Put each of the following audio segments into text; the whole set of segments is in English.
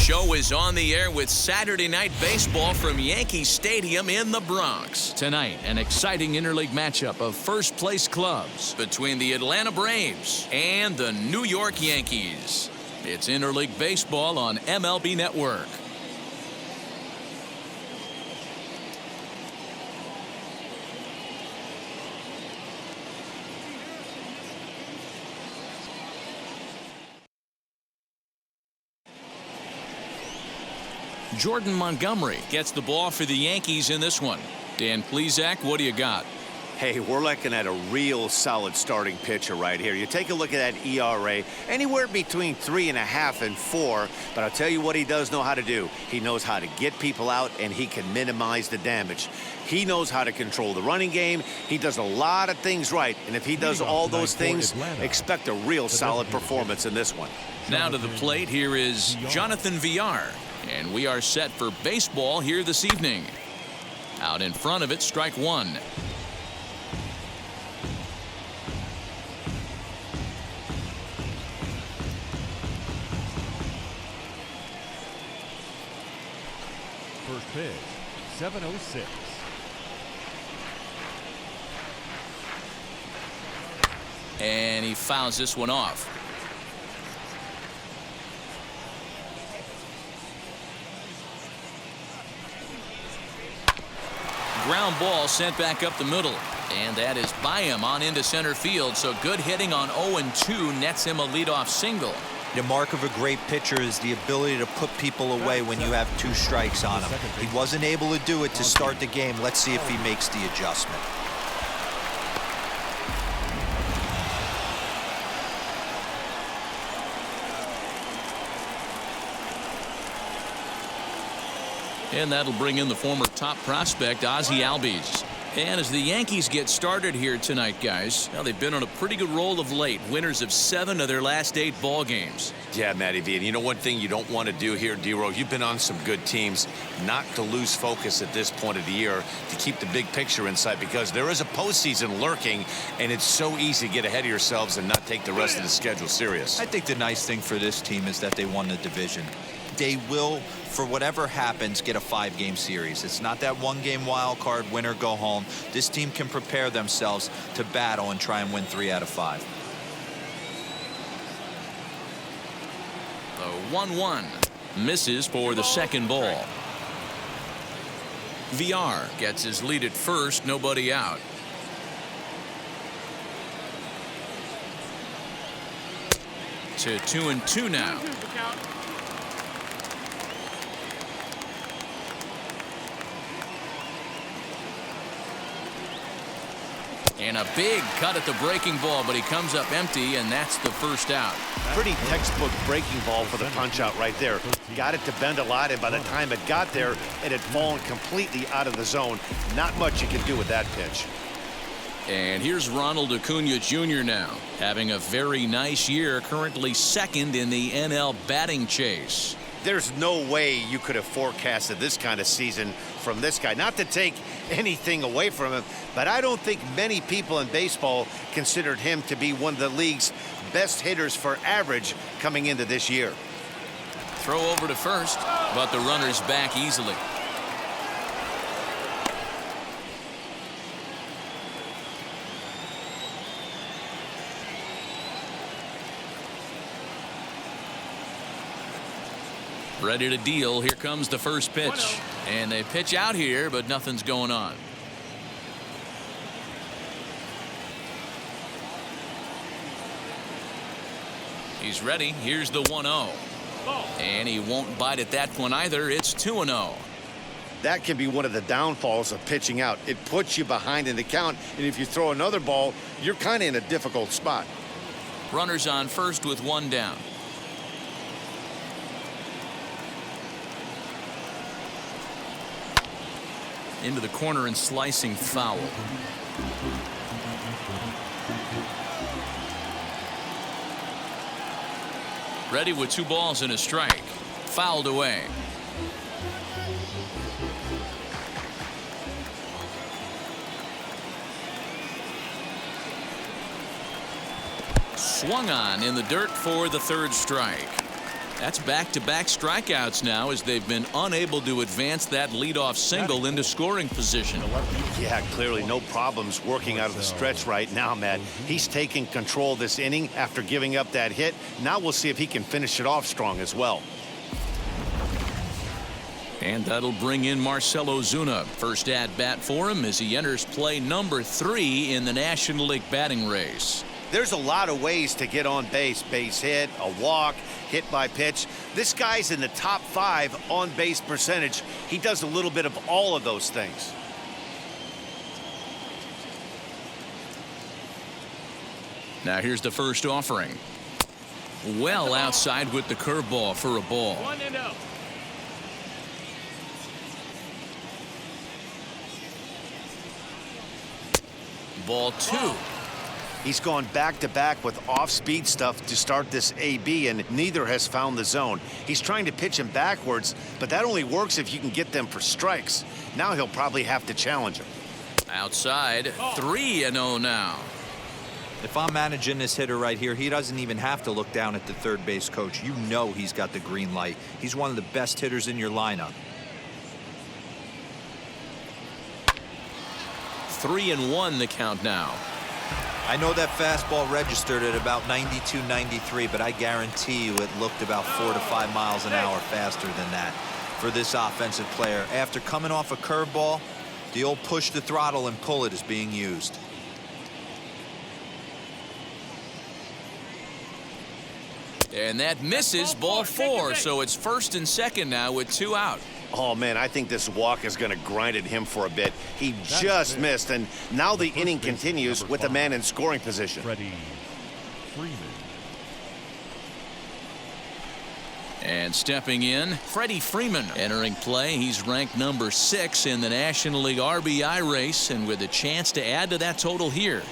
show is on the air with Saturday Night Baseball from Yankee Stadium in the Bronx. Tonight, an exciting interleague matchup of first-place clubs between the Atlanta Braves and the New York Yankees. It's interleague baseball on MLB Network. Jordan Montgomery gets the ball for the Yankees in this one. Dan Plesac, what do you got? Hey, we're looking at a real solid starting pitcher right here. You take a look at that ERA, anywhere between 3.5 and 4. But I'll tell you what he does know how to do. He knows how to get people out, and he can minimize the damage. He knows how to control the running game. He does a lot of things right. And if he does all those things, expect a real solid performance in this one. Now to the plate, here is Jonathan Villar. And we are set for baseball here this evening. Out in front of it, strike one. First pitch, 7:06. And he fouls this one off. Ground ball sent back up the middle. And that is by him on into center field. So good hitting on 0-2 nets him a leadoff single. The mark of a great pitcher is the ability to put people away when you have 2 strikes on him. He wasn't able to do it to start the game. Let's see if he makes the adjustment. And that'll bring in the former top prospect, Ozzie Albies. And as the Yankees get started here tonight, guys, now they've been on a pretty good roll of late. Winners of 7 of their last 8 ball games. Yeah, Matty V. And you know one thing you don't want to do here, D-Row, you've been on some good teams, not to lose focus at this point of the year, to keep the big picture in sight, because there is a postseason lurking, and it's so easy to get ahead of yourselves and not take the rest of the schedule serious. I think the nice thing for this team is that they won the division. They will, for whatever happens, get a 5-game series. It's not that 1-game wild card, win or go home. This team can prepare themselves to battle and try and win 3 out of 5. The 1-1 misses for the second ball. Villar gets his lead at first, nobody out. To 2-2 now. And a big cut at the breaking ball, but he comes up empty, and that's the first out. Pretty textbook breaking ball for the punch out right there. Got it to bend a lot, and by the time it got there, it had fallen completely out of the zone. Not much you can do with that pitch. And here's Ronald Acuna Jr. now, having a very nice year, currently second in the NL batting chase. There's no way you could have forecasted this kind of season from this guy. Not to take anything away from him, but I don't think many people in baseball considered him to be one of the league's best hitters for average coming into this year. Throw over to first, but the runner's back easily. Ready to deal. Here comes the first pitch. And they pitch out here, but nothing's going on. He's ready. Here's the 1-0. And he won't bite at that one either. It's 2-0. That can be one of the downfalls of pitching out. It puts you behind in the count, and if you throw another ball, you're kind of in a difficult spot. Runners on first with 1 down. Into the corner and slicing foul. Ready with 2 balls and a strike. Fouled away. Swung on in the dirt for the 3rd strike. That's back-to-back strikeouts now as they've been unable to advance that leadoff single into scoring position. Yeah, clearly no problems working out of the stretch right now, Matt. He's taking control this inning after giving up that hit. Now we'll see if he can finish it off strong as well. And that'll bring in Marcell Ozuna. First at-bat for him as he enters play number 3 in the National League batting race. There's a lot of ways to get on base. Base hit, a walk, hit by pitch. This guy's in the top 5 on base percentage. He does a little bit of all of those things. Now here's the first offering. Well outside with the curveball for a ball. 1-0. Ball 2. He's gone back-to-back with off-speed stuff to start this AB, and neither has found the zone. He's trying to pitch him backwards, but that only works if you can get them for strikes. Now he'll probably have to challenge him. Outside, 3-0 now. If I'm managing this hitter right here, he doesn't even have to look down at the third base coach. You know he's got the green light. He's one of the best hitters in your lineup. 3-1 the count now. I know that fastball registered at about 92, 93, but I guarantee you it looked about 4 to 5 miles an hour faster than that for this offensive player. After coming off a curveball, the old push the throttle and pull it is being used. And that misses, ball 4, so it's first and second now with 2 out. Oh, man, I think this walk is going to grind at him for a bit. He just missed, and now the inning continues with the man in scoring position. Freddie. Freeman. And stepping in, Freddie Freeman entering play. He's ranked number 6 in the National League RBI race, and with a chance to add to that total here.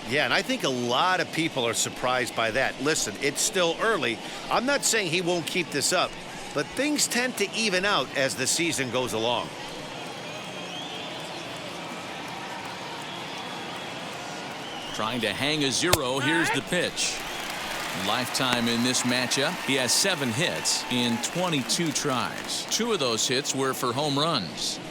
Yeah, and I think a lot of people are surprised by that. Listen, it's still early. I'm not saying he won't keep this up, but things tend to even out as the season goes along. Trying to hang a 0. Here's the pitch. Lifetime in this matchup. He has 7 hits in 22 tries. 2 of those hits were for home runs.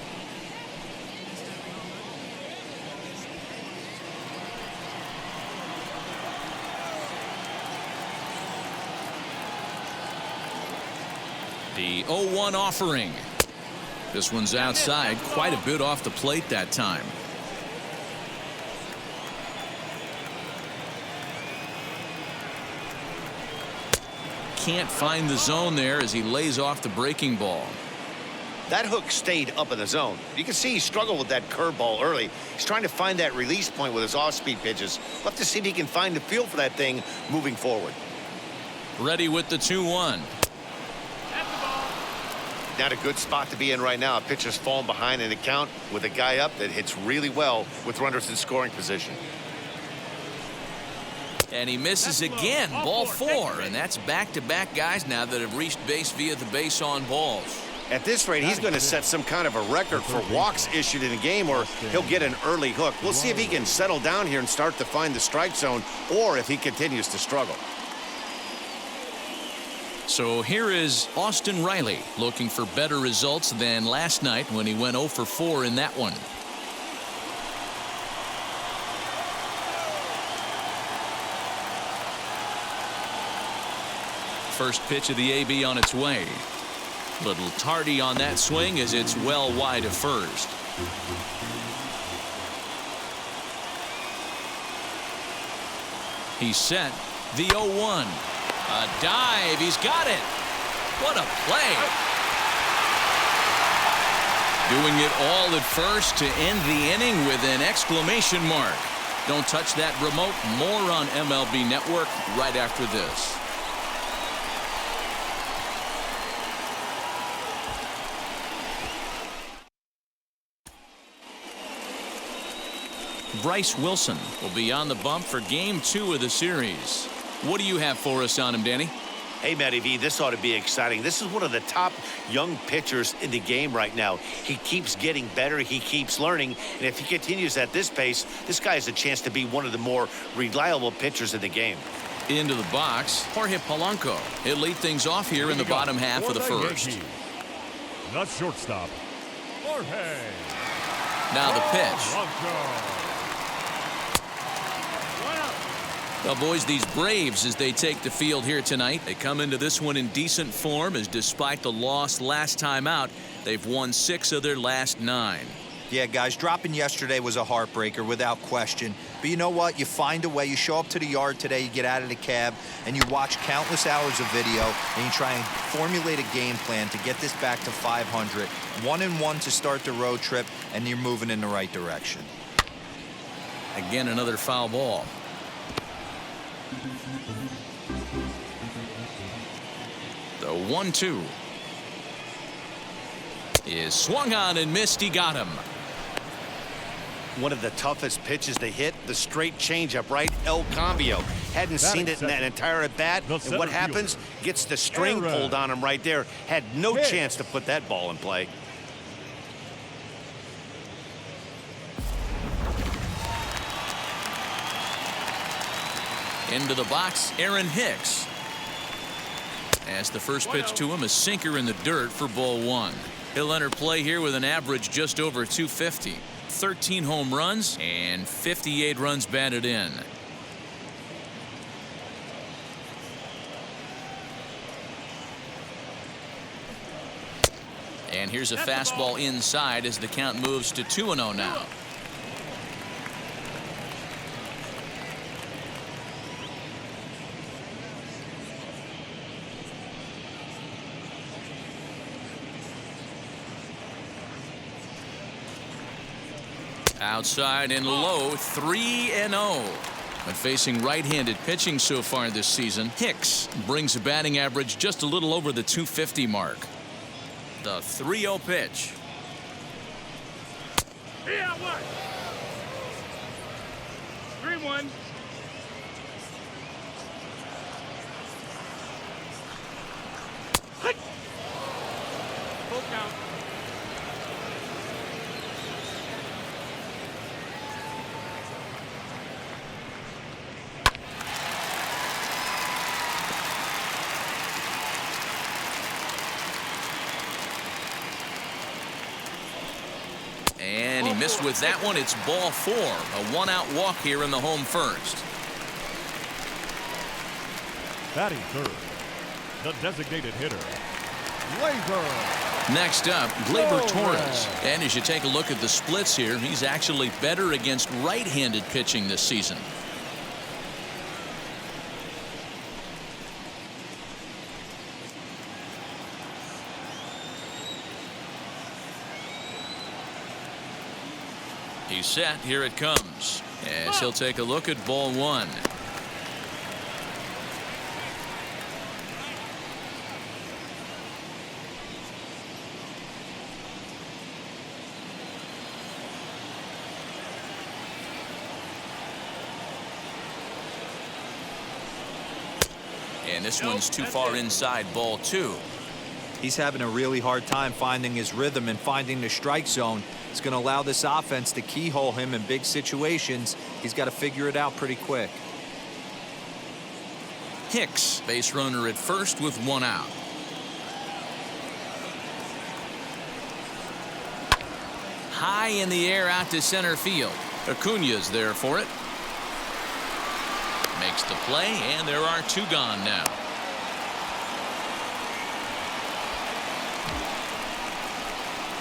The 0-1 offering. This one's outside, quite a bit off the plate that time. Can't find the zone there as he lays off the breaking ball. That hook stayed up in the zone. You can see he struggled with that curveball early. He's trying to find that release point with his off-speed pitches. We'll have to see if he can find the feel for that thing moving forward. Ready with the 2-1. Not a good spot to be in right now. A pitcher's falling behind in the count with a guy up that hits really well with runners in scoring position. And he misses again, ball 4, and that's back-to-back guys now that have reached base via the base on balls. At this rate, he's going to set some kind of a record for walks issued in a game, or he'll get an early hook. We'll see if he can settle down here and start to find the strike zone, or if he continues to struggle. So here is Austin Riley looking for better results than last night when he went 0 for 4 in that one. First pitch of the AB on its way. Little tardy on that swing as it's well wide of first. He's set. The 0-1. A dive. He's got it. What a play. Doing it all at first to end the inning with an exclamation mark. Don't touch that remote. More on MLB Network right after this. Bryce Wilson will be on the bump for Game 2 of the series. What do you have for us on him, Danny? Hey, Matty V, this ought to be exciting. This is one of the top young pitchers in the game right now. He keeps getting better. He keeps learning. And if he continues at this pace, this guy has a chance to be one of the more reliable pitchers in the game. Into the box, Jorge Polanco. He'll lead things off here in the bottom half of the first. Yankees, the shortstop, Jorge Now the pitch. Polanco. Well, boys, these Braves, as they take the field here tonight, they come into this one in decent form, as despite the loss last time out, they've won 6 of their last 9. Yeah, guys, dropping yesterday was a heartbreaker without question. But you know what? You find a way. You show up to the yard today, you get out of the cab, and you watch countless hours of video, and you try and formulate a game plan to get this back to 500. 1-1 to start the road trip, and you're moving in the right direction. Again, another foul ball. The 1-2 is swung on and missed. He got him. One of the toughest pitches to hit, the straight changeup, right? El Cambio. Hadn't seen it in that entire at bat. And what happens? Gets the string pulled on him right there. Had no chance to put that ball in play. Into the box, Aaron Hicks. As the first pitch to him, a sinker in the dirt for ball 1. He'll enter play here with an average just over 250. 13 home runs and 58 runs batted in. And here's a fastball inside as the count moves to 2-0 now. Outside and low, 3-0. When facing right-handed pitching so far this season, Hicks brings a batting average just a little over the 250 mark. The 3-0 pitch. Yeah, what? 3-1. Full count. And he missed with that one. It's ball 4. A 1-out walk here in the home first. Batting third, the designated hitter, Gleyber. Next up, Gleyber Torres. And as you take a look at the splits here, he's actually better against right-handed pitching this season. He's set. Here it comes. As he'll take a look at ball 1. And this one's too far inside, ball 2. He's having a really hard time finding his rhythm and finding the strike zone. It's going to allow this offense to keyhole him in big situations. He's got to figure it out pretty quick. Hicks, base runner at first with 1 out. High in the air out to center field. Acuna's there for it. Makes the play, and there are 2 gone now.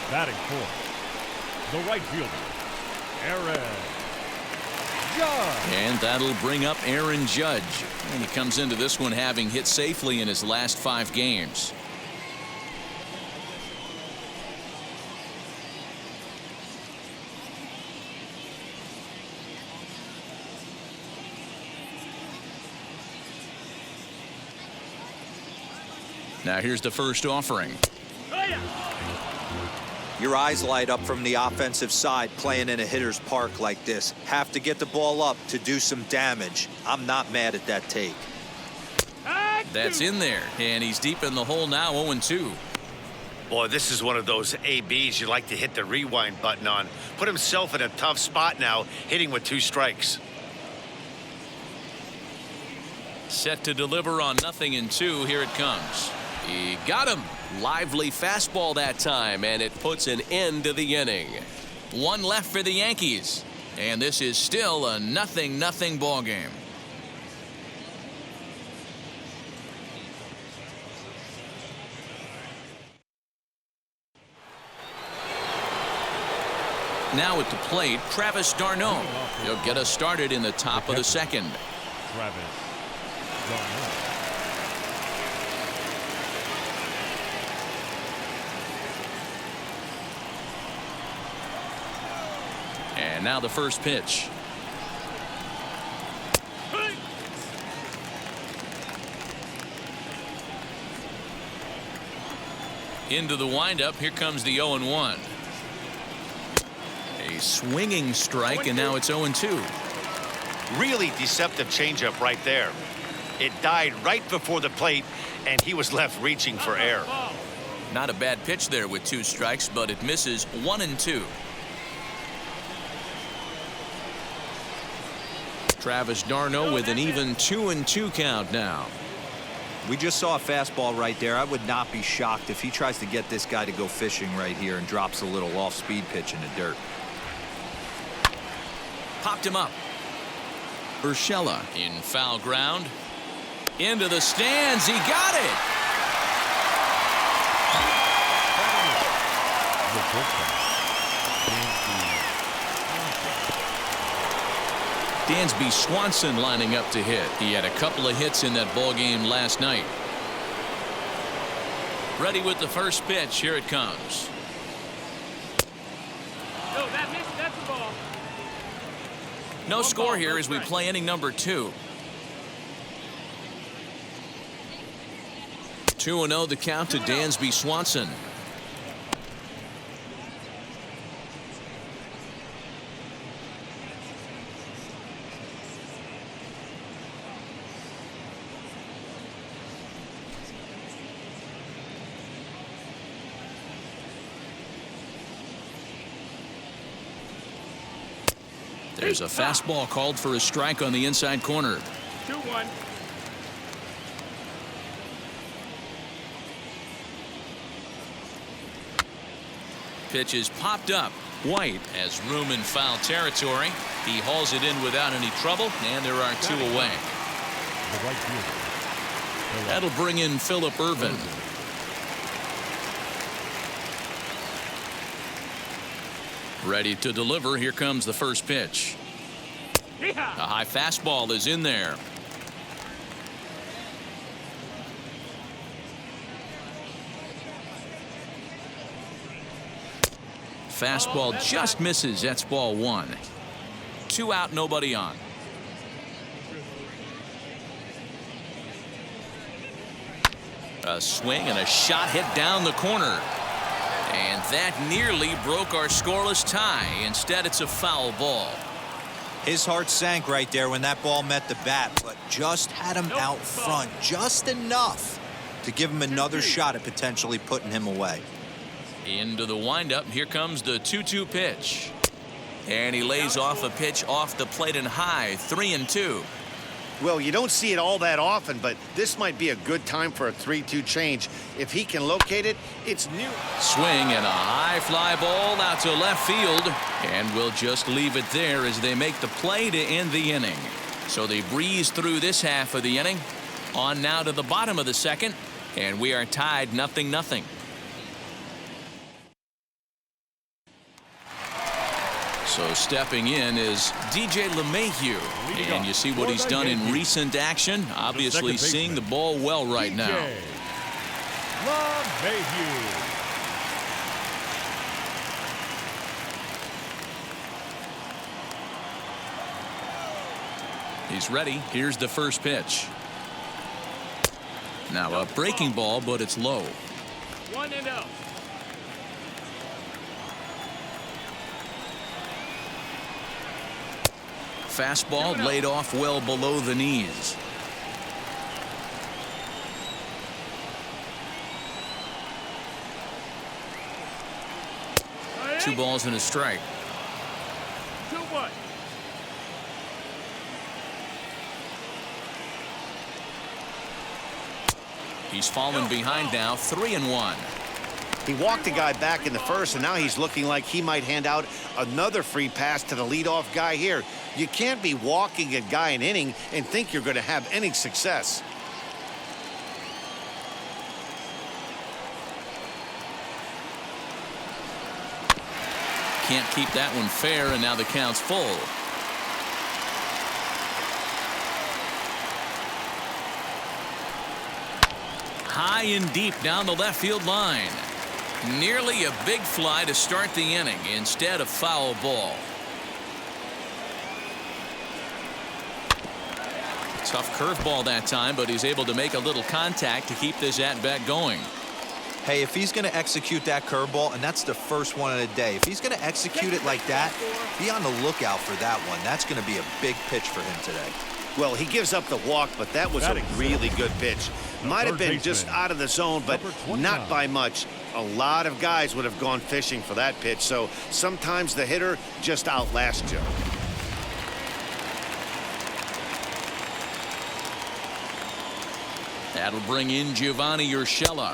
Batting fourth, the right fielder, Aaron Judge. And that'll bring up Aaron Judge. And he comes into this one having hit safely in his last 5 games. Now here's the first offering. Your eyes light up from the offensive side playing in a hitter's park like this. Have to get the ball up to do some damage. I'm not mad at that take. That's in there, and he's deep in the hole now, 0-2. Boy, this is one of those ABs you like to hit the rewind button on. Put himself in a tough spot now, hitting with 2 strikes. Set to deliver on 0-2. Here it comes. He got him. Lively fastball that time, and it puts an end to the inning. One left for the Yankees, and this is still a 0-0 ball game. Now at the plate, Travis d'Arnaud. He'll get us started in the top of the second. Travis d'Arnaud. And now the first pitch. Into the windup. Here comes the 0-1. A swinging strike, and now it's 0-2. Really deceptive changeup right there. It died right before the plate, and he was left reaching for air. Not a bad pitch there with 2 strikes, but it misses 1-2. Travis d'Arnaud with an even 2-2 count now. We just saw a fastball right there. I would not be shocked if he tries to get this guy to go fishing right here and drops a little off-speed pitch in the dirt. Popped him up. Urshela in foul ground. Into the stands. He got it. Dansby Swanson lining up to hit. He had a couple of hits in that ball game last night. Ready with the first pitch. Here it comes. No, that's the ball. No score here as we play inning number 2. 2-0 the count to Dansby Swanson. There's a fastball called for a strike on the inside corner. 2-1. Pitch is popped up. White has room in foul territory. He hauls it in without any trouble, and there are 2 away. The right fielder. That'll bring in Phillip Ervin. Ready to deliver. Here comes the first pitch. A high fastball is in there. Fastball just misses. That's ball 1. 2 out, nobody on. A swing and a shot hit down the corner. And that nearly broke our scoreless tie. Instead, it's a foul ball. His heart sank right there when that ball met the bat, but just had him out front just enough to give him another shot at potentially putting him away. Into the windup. Here comes the 2-2 pitch. And he lays off a pitch off the plate and high. 3-2. Well, you don't see it all that often, but this might be a good time for a 3-2 change. If he can locate it, it's new. Swing and a high fly ball out to left field. And we'll just leave it there as they make the play to end the inning. So they breeze through this half of the inning. On now to the bottom of the second. And we are tied 0-0. So stepping in is DJ LeMahieu, and you see what he's done in recent action. Obviously seeing the ball well right now. LeMahieu. He's ready. Here's the first pitch. Now a breaking ball, but it's low. 1-0. Fastball laid off well below the knees. Two balls and a strike. 2-1. He's fallen behind now, 3-1. He walked a guy back in the first, and now he's looking like he might hand out another free pass to the leadoff guy here. You can't be walking a guy an inning and think you're going to have any success. Can't keep that one fair, and now the count's full. High and deep down the left field line. Nearly a big fly to start the inning. Instead, a foul ball. Tough curveball that time, but he's able to make a little contact to keep this at-bat going. Hey, if he's going to execute that curveball, and that's the first one of the day, if he's going to execute it like that, be on the lookout for that one. That's going to be a big pitch for him today. Well, he gives up the walk, but that was a really good pitch. Might have been just out of the zone, but not by much. A lot of guys would have gone fishing for that pitch, so sometimes the hitter just outlasts you. That'll bring in Giovanni Urshela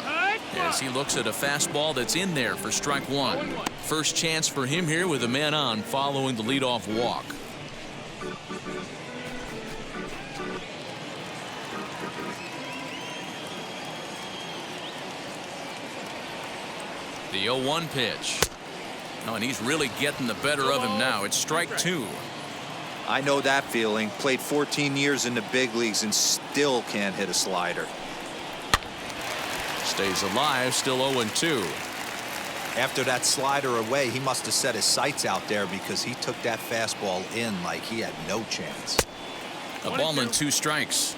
as he looks at a fastball that's in there for strike one. First chance for him here with a man on following the leadoff walk. The 0-1 pitch. Oh, and he's really getting the better of him now. It's strike two. I know that feeling. Played 14 years in the big leagues and still can't hit a slider. Stays alive, still 0-2. After that slider away, he must have set his sights out there because he took that fastball in like he had no chance. A ball and 2 strikes.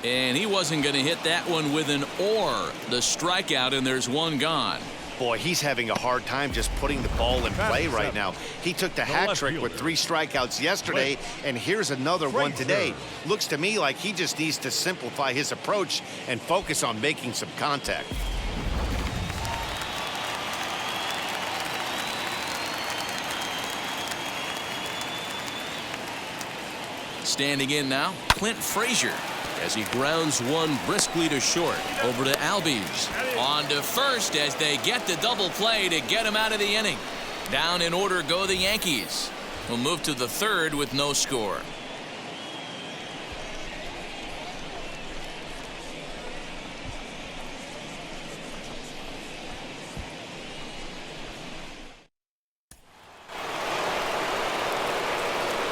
And he wasn't going to hit that one with an or. The strikeout, and there's one gone. Boy, he's having a hard time just putting the ball in play right now. He took the hat trick with 3 strikeouts yesterday, and here's another one today. Looks to me like he just needs to simplify his approach and focus on making some contact. Standing in now, Clint Frazier, as he grounds one briskly to short. Over to Albies. On to first as they get the double play to get him out of the inning. Down in order go the Yankees. We'll move to the third with no score.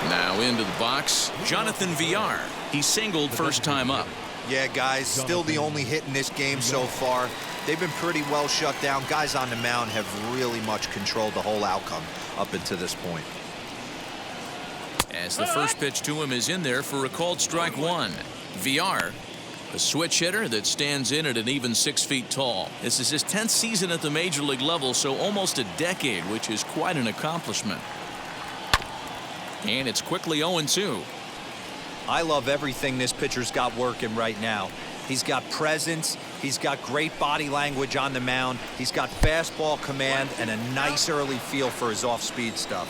Now into the box, Jonathan Villar. He singled first time up. Yeah, guys, still the only hit in this game so far. They've been pretty well shut down. Guys on the mound have really much controlled the whole outcome up until this point. As the first pitch to him is in there for a called strike one. Villar, a switch hitter that stands in at an even 6 feet tall. This is his 10th season at the major league level, so almost a decade, which is quite an accomplishment. And it's quickly 0-2. I love everything this pitcher's got working right now. He's got presence. He's got great body language on the mound. He's got fastball command and a nice early feel for his off-speed stuff.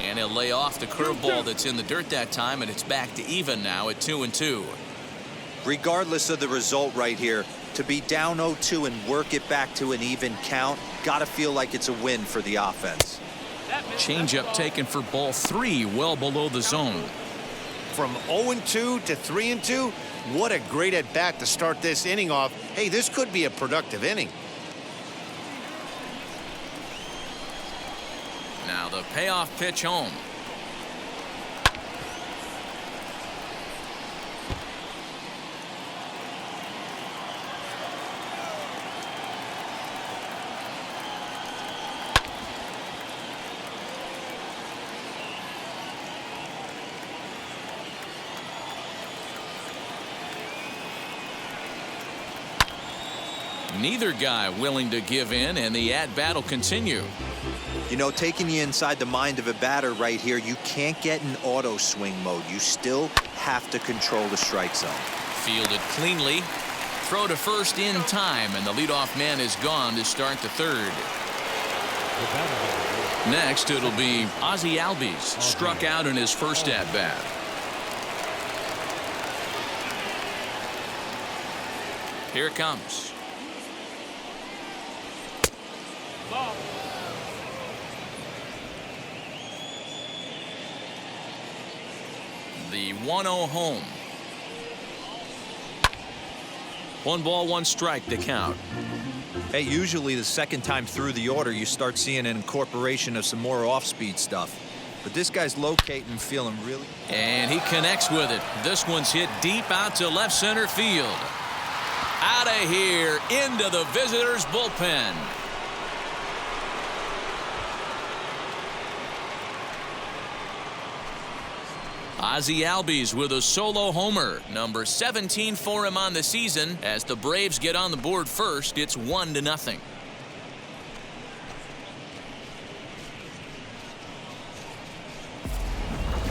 And he'll lay off the curveball that's in the dirt that time, and it's back to even now at 2-2. Regardless of the result right here, to be down 0-2 and work it back to an even count, gotta feel like it's a win for the offense. Changeup taken for ball 3, well below the zone. From 0-2 to 3-2, what a great at bat to start this inning off. Hey, this could be a productive inning. Now the payoff pitch home. Neither guy willing to give in, and the at-bat will continue. You know, taking you inside the mind of a batter right here, you can't get in auto swing mode. You still have to control the strike zone. Fielded cleanly. throw to first in time, and the leadoff man is gone to start the third. Next, it'll be Ozzie Albies, struck out in his first at-bat. Here it comes. Ball. The 1-0 home. 1 ball, 1 strike to count. Hey, usually the second time through the order, you start seeing an incorporation of some more off-speed stuff. But this guy's locating, feeling really. And he connects with it. This one's hit deep out to left center field. Out of here, into the visitors' bullpen. Ozzie Albies with a solo homer, number 17 for him on the season. As the Braves get on the board first, it's 1-0.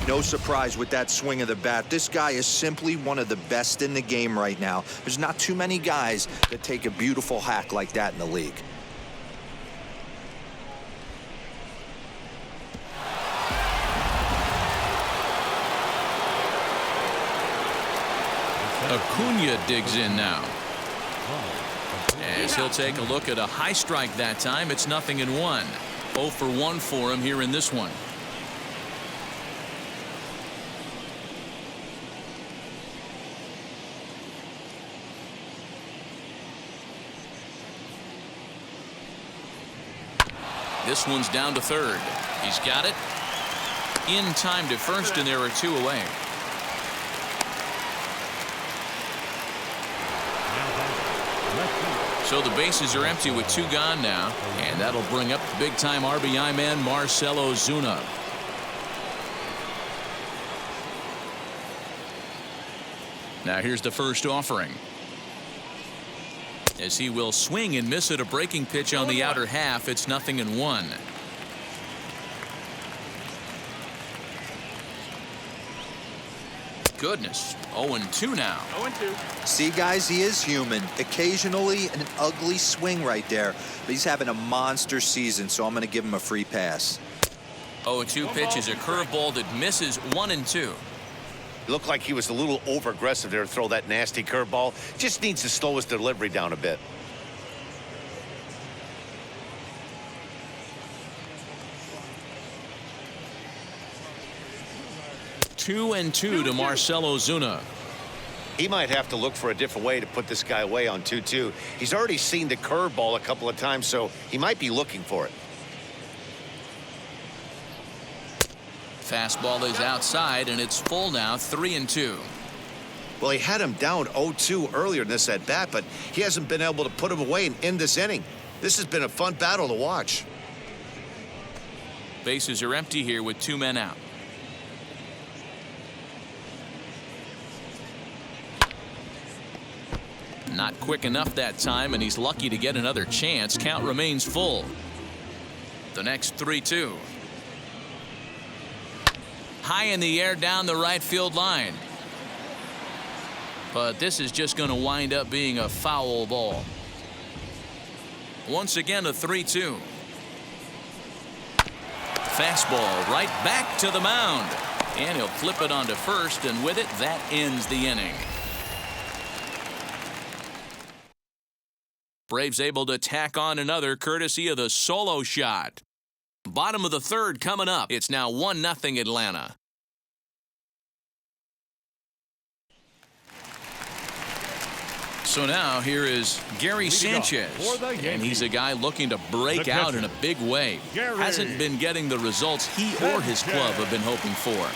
No surprise with that swing of the bat. This guy is simply one of the best in the game right now. There's not too many guys that take a beautiful hack like that in the league. Acuna digs in now. As he'll take a look at a high strike that time, it's 0-1. 0 for 1 for him here in this one. This one's down to third. He's got it. In time to first, and there are 2 away. So the bases are empty with 2 gone now, and that'll bring up big-time RBI man Marcell Ozuna. Now here's the first offering. As he will swing and miss at a breaking pitch on the outer half, it's 0-1. Goodness, 0-2 now. 0-2. See, guys, he is human. Occasionally an ugly swing right there, but he's having a monster season, so I'm going to give him a free pass. 0-2 pitch is a curveball that misses 1-2. Looked like he was a little over-aggressive there to throw that nasty curveball. Just needs to slow his delivery down a bit. Two and two to Marcell Ozuna. He might have to look for a different way to put this guy away on 2-2. He's already seen the curveball a couple of times, so he might be looking for it. Fastball is outside, and it's full now, 3-2. Well, he had him down 0-2 earlier in this at bat, but he hasn't been able to put him away and end this inning. This has been a fun battle to watch. Bases are empty here with 2 men out. Not quick enough that time, and he's lucky to get another chance. Count remains full. The next 3-2. High in the air down the right field line. But this is just going to wind up being a foul ball. Once again, a 3-2. Fastball right back to the mound. And he'll flip it onto first, and with it, that ends the inning. Braves able to tack on another courtesy of the solo shot. Bottom of the third coming up. It's now 1-0 Atlanta. So now here is Gary Sanchez, and he's a guy looking to break out in a big way. Hasn't been getting the results he or his club have been hoping for.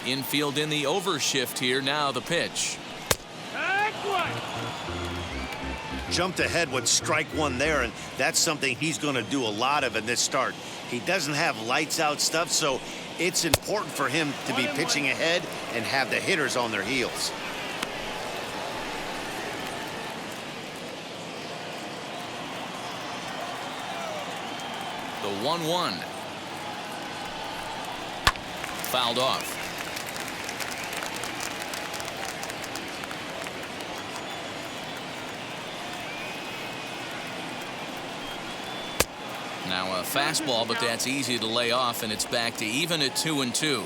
Infield in the overshift here. Now the pitch. Jumped ahead with strike one there, and that's something he's going to do a lot of in this start. He doesn't have lights out stuff, so it's important for him to be pitching ahead and have the hitters on their heels. The 1-1. Fouled off. A fastball, but that's easy to lay off, and it's back to even at 2-2.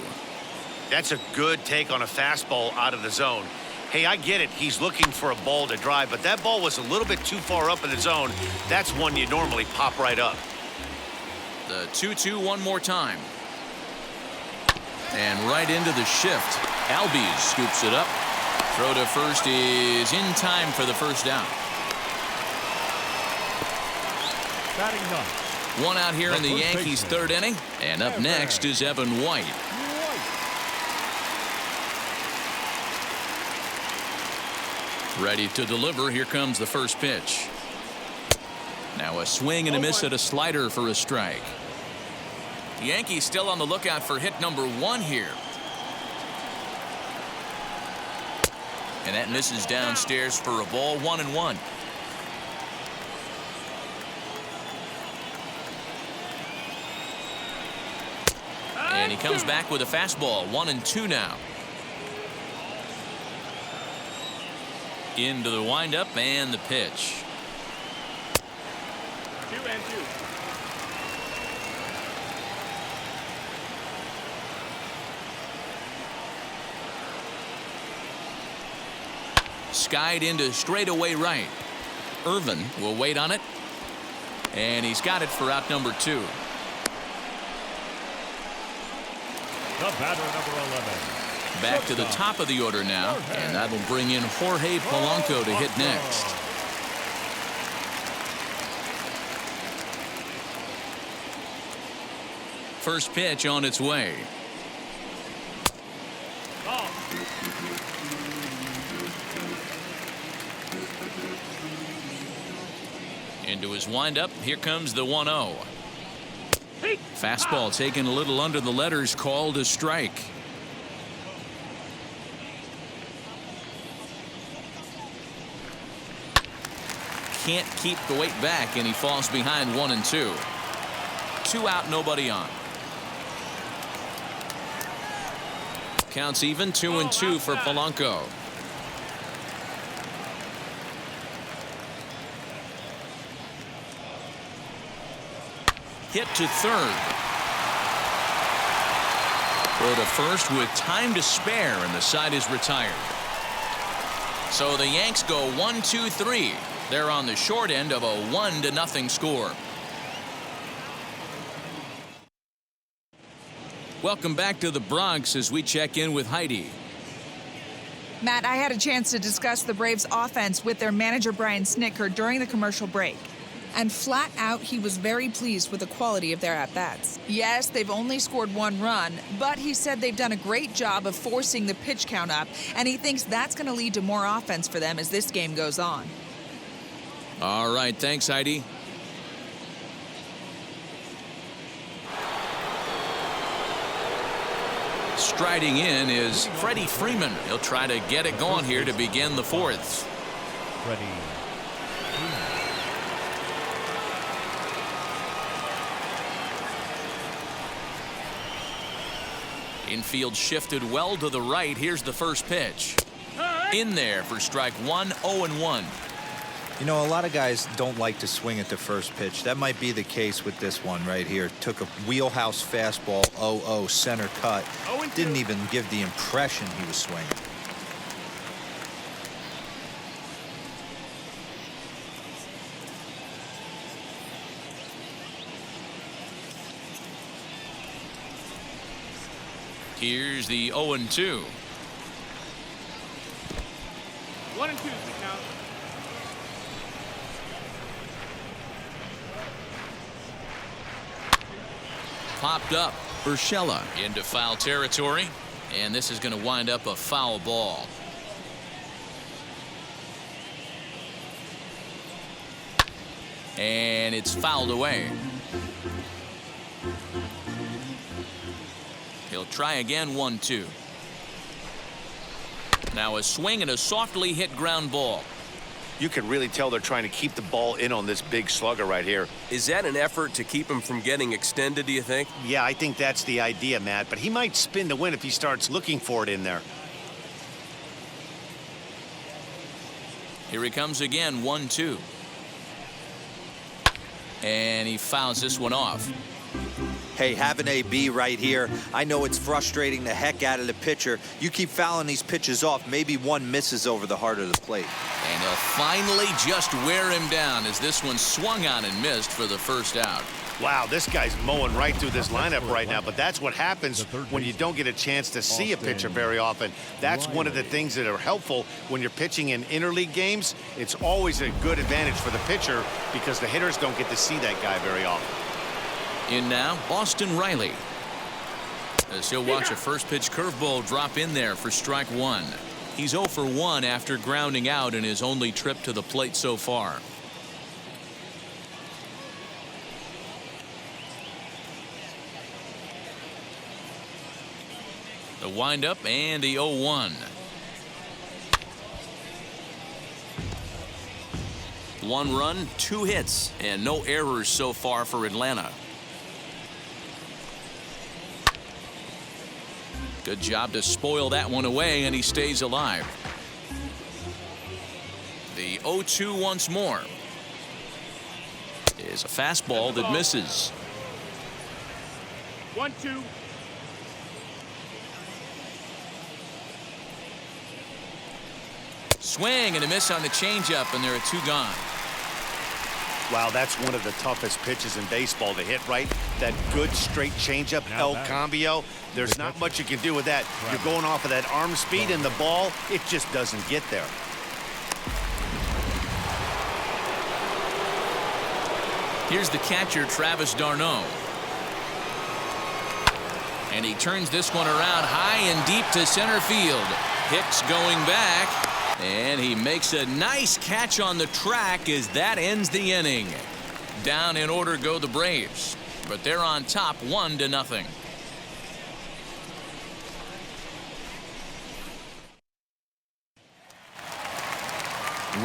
That's a good take on a fastball out of the zone. Hey, I get it. He's looking for a ball to drive, but that ball was a little bit too far up in the zone. That's one you normally pop right up. The 2-2 one more time. And right into the shift. Albies scoops it up. Throw to first is in time for the first down. Batting ninth. One out here in the Yankees' third inning. And up next is Evan White. Ready to deliver. Here comes the first pitch. Now a swing and a miss at a slider for a strike. The Yankees still on the lookout for hit number 1 here. And that misses downstairs for a ball. 1-1. And he comes back with a fastball. 1-2 now. Into the windup and the pitch. 2-2. Skied into straightaway right. Irvin will wait on it. And he's got it for out number 2. The batter, number 11. Back to the top of the order now, and that'll bring in Jorge Polanco to hit next. First pitch on its way. Ball. Into his windup. Here comes the 1-0. Fastball taken a little under the letters, called a strike. Can't keep the weight back, and he falls behind 1-2. 2 out, nobody on. Counts even. 2-2 for Polanco. Hit to third. Throw to first with time to spare, and the side is retired. So the Yanks go 1-2-3. They're on the short end of a 1-0 score. Welcome back to the Bronx as we check in with Heidi. Matt, I had a chance to discuss the Braves' offense with their manager Brian Snitker during the commercial break. And flat out, he was very pleased with the quality of their at-bats. Yes, they've only scored 1 run, but he said they've done a great job of forcing the pitch count up, and he thinks that's going to lead to more offense for them as this game goes on. All right, thanks, Heidi. Striding in is Freddie Freeman. He'll try to get it going here to begin the 4th. Freddie. Infield shifted well to the right. Here's the first pitch. In there for strike 1, 0-1. You know, a lot of guys don't like to swing at the first pitch. That might be the case with this one right here. Took a wheelhouse fastball, 0-0, center cut. Didn't even give the impression he was swinging. Here's the 0-2. 1-2 is the count. Popped up. Urshela into foul territory. And this is going to wind up a foul ball. And it's fouled away. He'll try again. 1-2. Now a swing and a softly hit ground ball. You can really tell they're trying to keep the ball in on this big slugger right here. Is that an effort to keep him from getting extended, do you think? Yeah, I think that's the idea, Matt. But he might spin to win if he starts looking for it in there. Here he comes again. 1-2. And he fouls this one off. Hey, have an AB right here. I know it's frustrating the heck out of the pitcher. You keep fouling these pitches off, maybe one misses over the heart of the plate. And he'll finally just wear him down as this one swung on and missed for the first out. Wow, this guy's mowing right through this lineup right now, but that's what happens when you don't get a chance to see a pitcher very often. That's one of the things that are helpful when you're pitching in interleague games. It's always a good advantage for the pitcher because the hitters don't get to see that guy very often. In now, Austin Riley. As he'll watch a first pitch curveball drop in there for strike one. He's 0 for 1 after grounding out in his only trip to the plate so far. The windup and the 0-1. One run, 2 hits, and no errors so far for Atlanta. Good job to spoil that one away, and he stays alive. The 0-2 once more. Is a fastball that misses. 1-2. Swing and a miss on the changeup, and there are 2 gone. Wow, that's one of the toughest pitches in baseball to hit, right? That good straight changeup, El Cambio. There's not much you can do with that. You're going off of that arm speed, and the ball, it just doesn't get there. Here's the catcher, Travis d'Arnaud. And he turns this one around high and deep to center field. Hicks going back. And he makes a nice catch on the track as that ends the inning. Down in order go the Braves, but they're on top 1-0.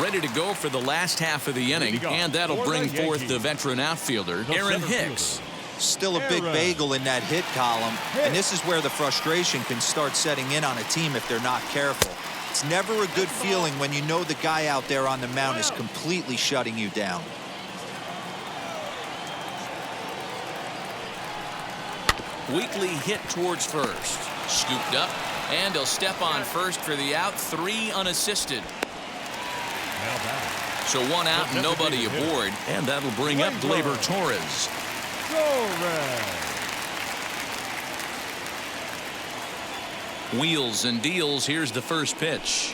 Ready to go for the last half of the inning, and that'll bring forth the veteran outfielder, Aaron Hicks. Still a big bagel in that hit column, and this is where the frustration can start setting in on a team if they're not careful. It's never a good feeling when you know the guy out there on the mound is completely shutting you down. Weekly hit towards first. Scooped up, and he'll step on first for the out. 3 unassisted. So 1 out and nobody aboard, and that'll bring up Gleyber Torres. Wheels and deals. Here's the first pitch.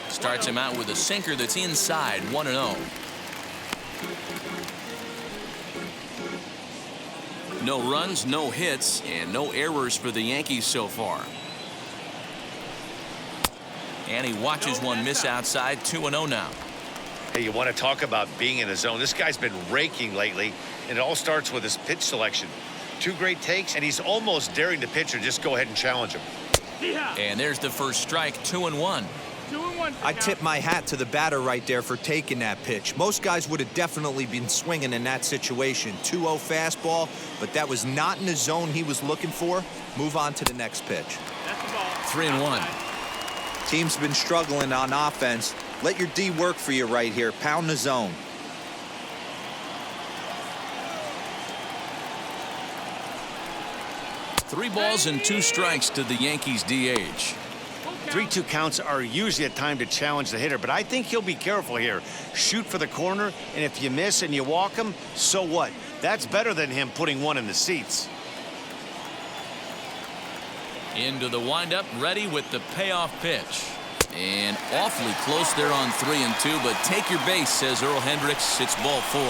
Starts him out with a sinker that's inside. 1-0. No runs, no hits, and no errors for the Yankees so far. And he watches one miss outside. 2-0 now. Hey, you want to talk about being in the zone? This guy's been raking lately, and it all starts with his pitch selection. 2 great takes, and he's almost daring the pitcher just go ahead and challenge him. And there's the first strike. 2-1. I tip my hat to the batter right there for taking that pitch. Most guys would have definitely been swinging in that situation. 2-0 fastball, but that was not in the zone he was looking for. Move on to the next pitch. 3-1. Team's been struggling on offense. Let your D work for you right here. Pound the zone. Three balls and 2 strikes to the Yankees DH. 3-2 counts are usually a time to challenge the hitter, but I think he'll be careful here. Shoot for the corner, and if you miss and you walk him, so what? That's better than him putting one in the seats. Into the windup, ready with the payoff pitch. And awfully close there on 3-2, but take your base, says Earl Hendricks. It's ball 4.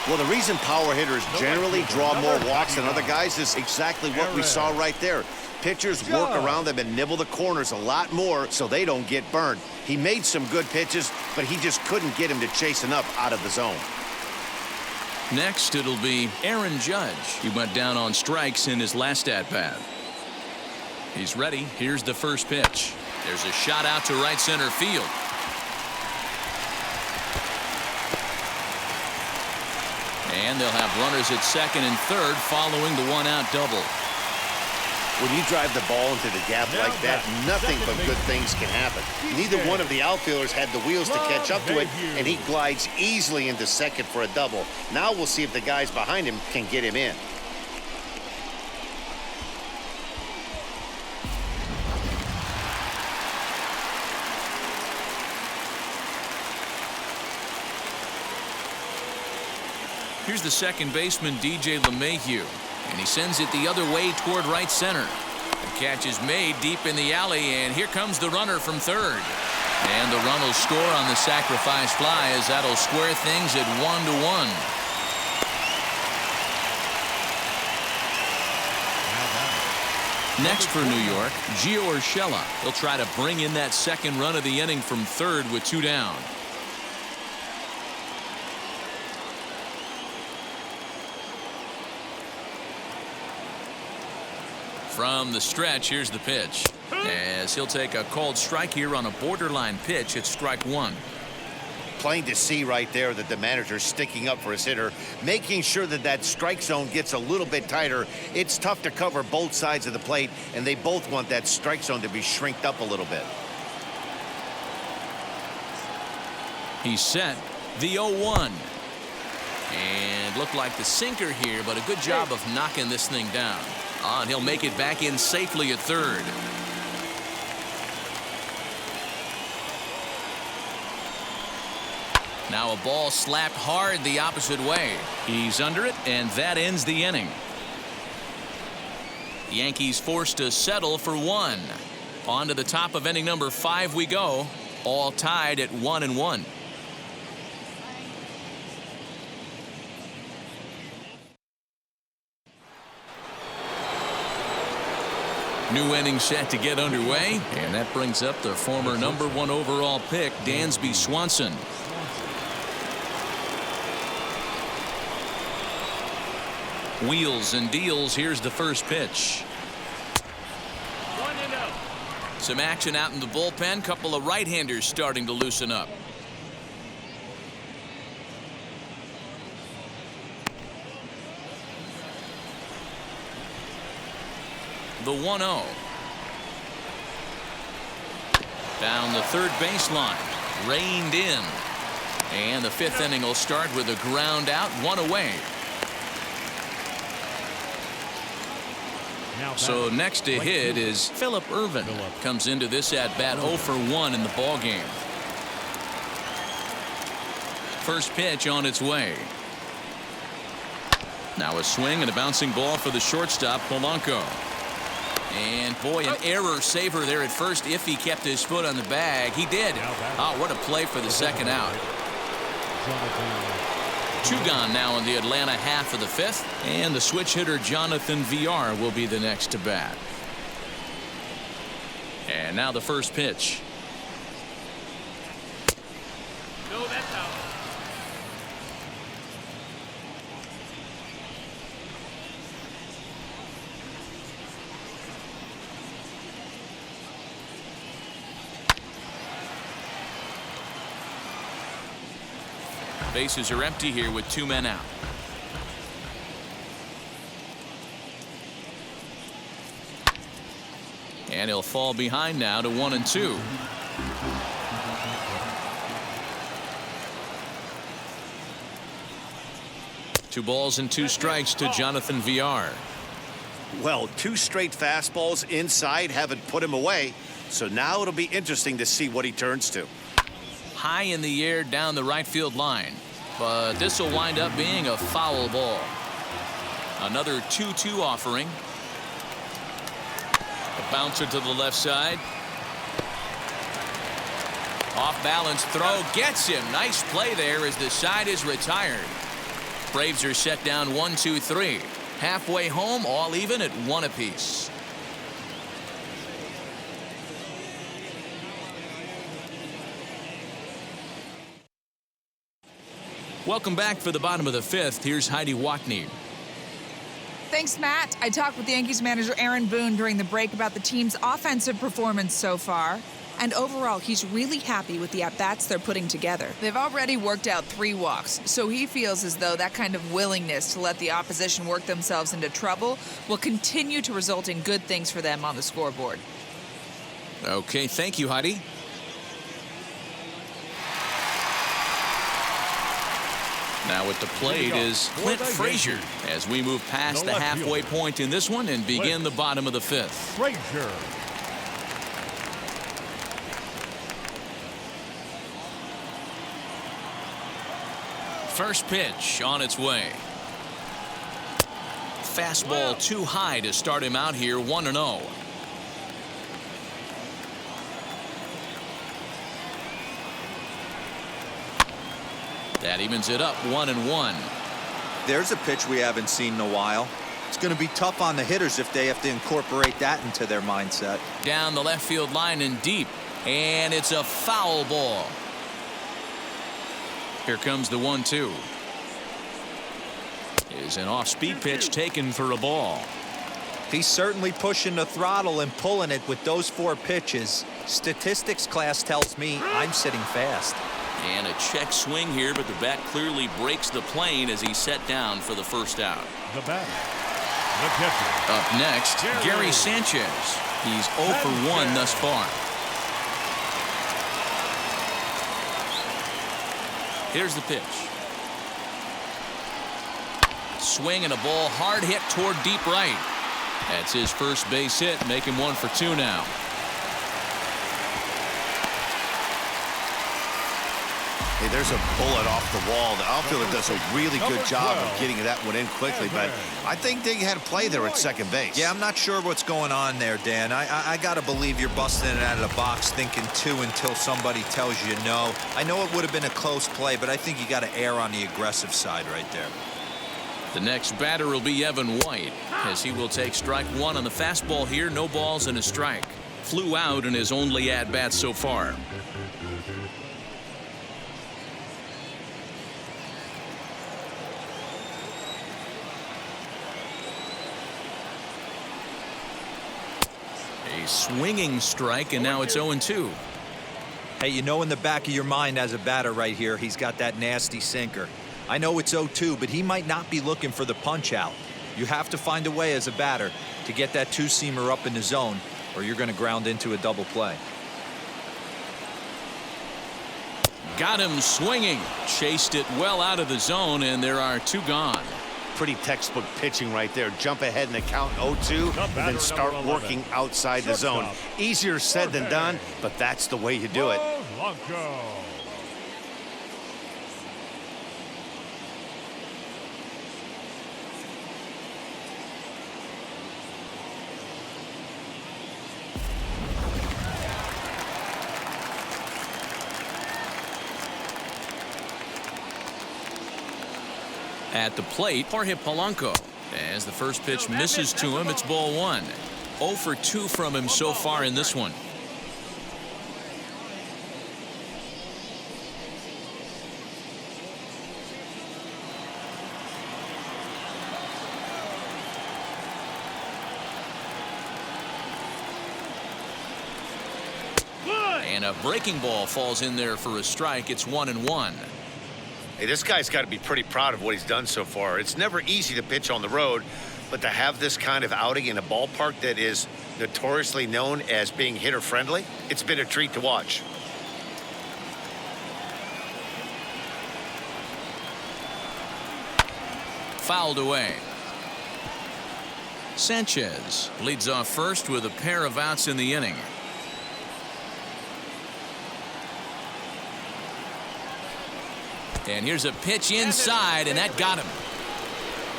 Well, the reason power hitters generally draw more walks than other guys is exactly what we saw right there. Pitchers work around them and nibble the corners a lot more so they don't get burned. He made some good pitches, but he just couldn't get him to chase enough out of the zone. Next, it'll be Aaron Judge. He went down on strikes in his last at-bat. He's ready. Here's the first pitch. There's a shot out to right center field. And they'll have runners at second and third following the 1-out double. When you drive the ball into the gap like that, nothing but good things can happen. Neither one of the outfielders had the wheels to catch up to it, and he glides easily into second for a double. Now we'll see if the guys behind him can get him in. Here's the second baseman, DJ LeMahieu, and he sends it the other way toward right center. The catch is made deep in the alley, and here comes the runner from third. And the run will score on the sacrifice fly, as that'll square things at 1-1. Next for New York, Gio Urshela. He'll try to bring in that second run of the inning from third with 2 down. From the stretch, here's the pitch. As he'll take a called strike here on a borderline pitch at strike 1. Plain to see right there that the manager's sticking up for his hitter, making sure that that strike zone gets a little bit tighter. It's tough to cover both sides of the plate, and they both want that strike zone to be shrinked up a little bit. He's set. The 0-1. And looked like the sinker here, but a good job of knocking this thing down. And he'll make it back in safely at third. Now a ball slapped hard the opposite way. He's under it, and that ends the inning. The Yankees forced to settle for 1. On to the top of inning number 5 we go, all tied at 1-1. New inning set to get underway, and that brings up the former number 1 overall pick, Dansby Swanson. Wheels and deals. Here's the first pitch. 1-0. Some action out in the bullpen. Couple of right-handers starting to loosen up. The 1-0. Down the third baseline. Reined in. And the 5th inning will start with a ground out, 1 away. So next to hit is Phillip Ervin. Comes into this at bat 0 for 1 in the ball game. First pitch on its way. Now a swing and a bouncing ball for the shortstop, Polanco. And boy, an error saver there at first if he kept his foot on the bag. He did. Oh, what a play for the second out. 2 gone now in the Atlanta half of the 5th. And the switch hitter Jonathan VR will be the next to bat. And now the first pitch. No, that's out. Bases are empty here with 2 men out. And he'll fall behind now to 1-2. Two balls and 2 strikes to Jonathan VR. Well, 2 straight fastballs inside haven't put him away, so now it'll be interesting to see what he turns to. High in the air down the right field line, but this will wind up being a foul ball. Another 2-2 offering. A bouncer to the left side. Off balance throw gets him. Nice play there as the side is retired. Braves are set down 1-2-3. Halfway home, all even at 1 apiece. Welcome back for the bottom of the 5th. Here's Heidi Watney. Thanks, Matt. I talked with the Yankees manager Aaron Boone during the break about the team's offensive performance so far. And overall, he's really happy with the at-bats they're putting together. They've already worked out 3 walks, so he feels as though that kind of willingness to let the opposition work themselves into trouble will continue to result in good things for them on the scoreboard. Okay, thank you, Heidi. Now at the plate is Clint Frazier as we move past the halfway point in this one and begin the bottom of the 5th. Frazier. First pitch on its way. Fastball too high to start him out here, 1-0. That evens it up, 1-1. There's a pitch we haven't seen in a while. It's going to be tough on the hitters if they have to incorporate that into their mindset. Down the left field line and deep, and it's a foul ball. Here comes the 1-2. Is an off-speed pitch taken for a ball. He's certainly pushing the throttle and pulling it with those 4 pitches. Statistics class tells me I'm sitting fast. And a check swing here, but the bat clearly breaks the plane as he's set down for the first out. The batter. The catcher. Up next, Gary Sanchez. He's 0 for 1 thus far. Here's the pitch. Swing and a ball hard hit toward deep right. That's his first base hit, making 1 for 2 now. Hey, there's a bullet off the wall. The outfielder does a really good job of getting that one in quickly, but I think they had a play there at second base. Yeah, I'm not sure what's going on there, Dan. I got to believe you're busting it out of the box thinking 2 until somebody tells you no. I know it would have been a close play, but I think you got to err on the aggressive side right there. The next batter will be Evan White, as he will take strike 1 on the fastball here. No balls and a strike. Flew out in his only at-bat so far. A swinging strike, and now it's 0-2. Hey, you know in the back of your mind as a batter right here, he's got that nasty sinker. I know it's 0-2, but he might not be looking for the punch out. You have to find a way as a batter to get that 2-seamer up in the zone, or you're going to ground into a double play. Got him swinging. Chased it well out of the zone, and there are 2 gone. Pretty textbook pitching right there. Jump ahead in the count 0-2 and then start working outside the zone. Easier said than done, but that's the way you do it. Polanco. At the plate, Jorge Polanco. As the first pitch misses to him, it's ball 1. 0 for 2 from him so far in this one. And a breaking ball falls in there for a strike. It's 1-1. Hey, this guy's got to be pretty proud of what he's done so far. It's never easy to pitch on the road, but to have this kind of outing in a ballpark that is notoriously known as being hitter-friendly, it's been a treat to watch. Fouled away. Sanchez leads off first with a pair of outs in the inning. And here's a pitch inside, and that got him.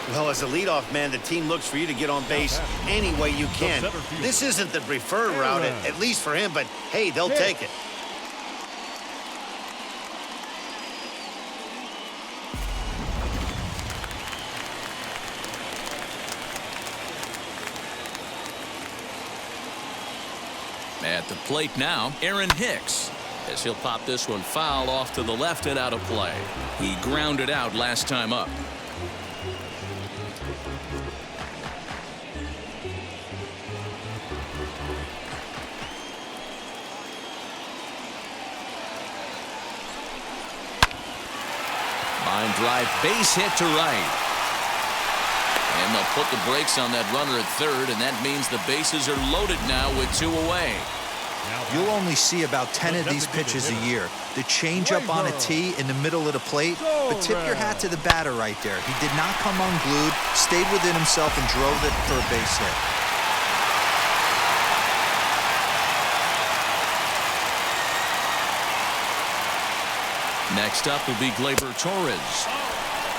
Well, as a leadoff man, the team looks for you to get on base any way you can. This isn't the preferred route, at least for him, but hey, they'll take it. At the plate now, Aaron Hicks, as he'll pop this one foul off to the left and out of play. He grounded out last time up. Line drive, base hit to right. And they'll put the brakes on that runner at third, and that means the bases are loaded now with 2 away. You'll only see about 10 of these pitches a year. The changeup on a tee in the middle of the plate, but tip your hat to the batter right there. He did not come unglued, stayed within himself, and drove it for a base hit. Next up will be Gleyber Torres.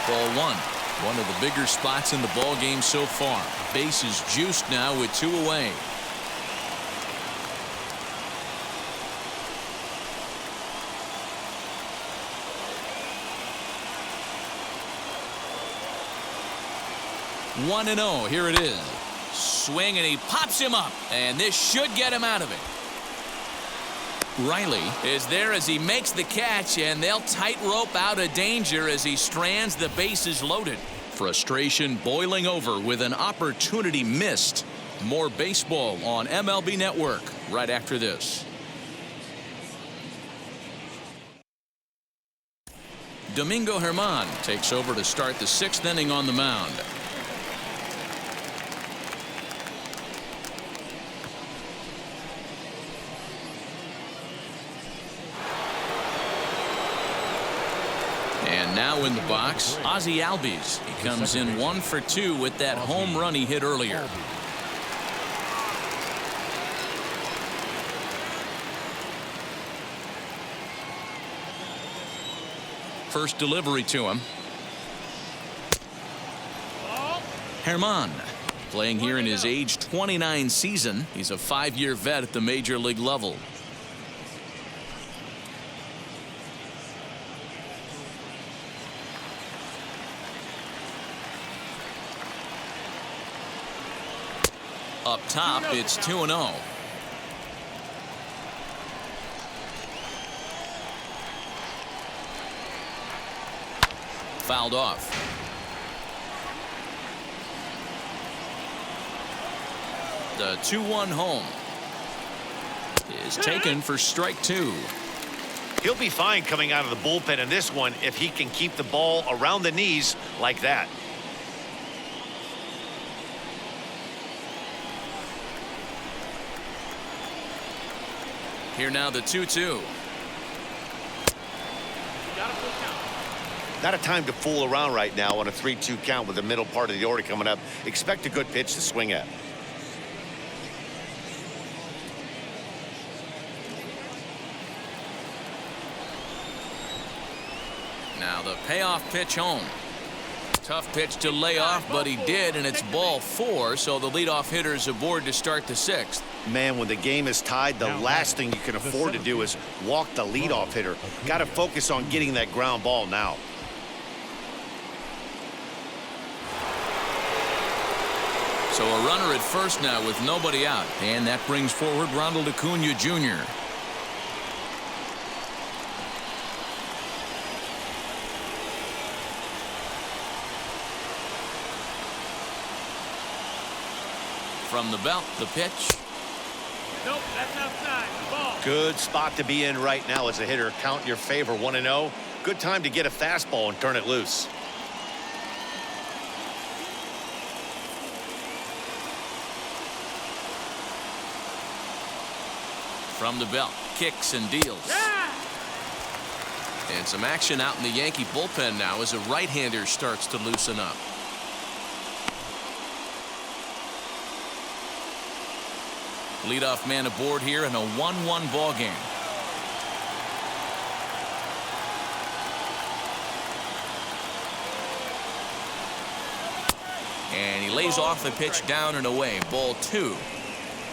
Ball 1. One of the bigger spots in the ball game so far. Base is juiced now with 2 away. One and 0. Here it is. Swing, and he pops him up, and this should get him out of it. Riley is there as he makes the catch, and they'll tightrope out of danger as he strands the bases loaded. Frustration boiling over with an opportunity missed. More baseball on MLB Network right after this. Domingo Germán takes over to start the 6th inning on the mound. And now in the box, Ozzie Albies. He comes in 1 for 2 with that home run he hit earlier. First delivery to him. Germán playing here in his age 29 season. He's a 5-year vet at the major league level. Up top, it's 2-0. Fouled off. The 2-1 home is taken for strike 2. He'll be fine coming out of the bullpen in this one if he can keep the ball around the knees like that. Here now the 2-2. Not a time to fool around right now on a 3-2 count with the middle part of the order coming up. Expect a good pitch to swing at. Now the payoff pitch home. Tough pitch to lay off, but he did, and it's ball 4, so the leadoff hitter's aboard to start the 6th. Man, when the game is tied, the last thing you can afford to do is walk the leadoff hitter. Got to focus on getting that ground ball now. So a runner at first now with nobody out, and that brings forward Ronald Acuna Jr. From the belt, the pitch. Nope, that's outside. Ball. Good spot to be in right now as a hitter. Count in your favor, 1-0. Good time to get a fastball and turn it loose. From the belt, kicks and deals. Yeah. And some action out in the Yankee bullpen now as a right-hander starts to loosen up. Leadoff man aboard here in a 1-1 ball game. And he lays off the pitch down and away. Ball 2.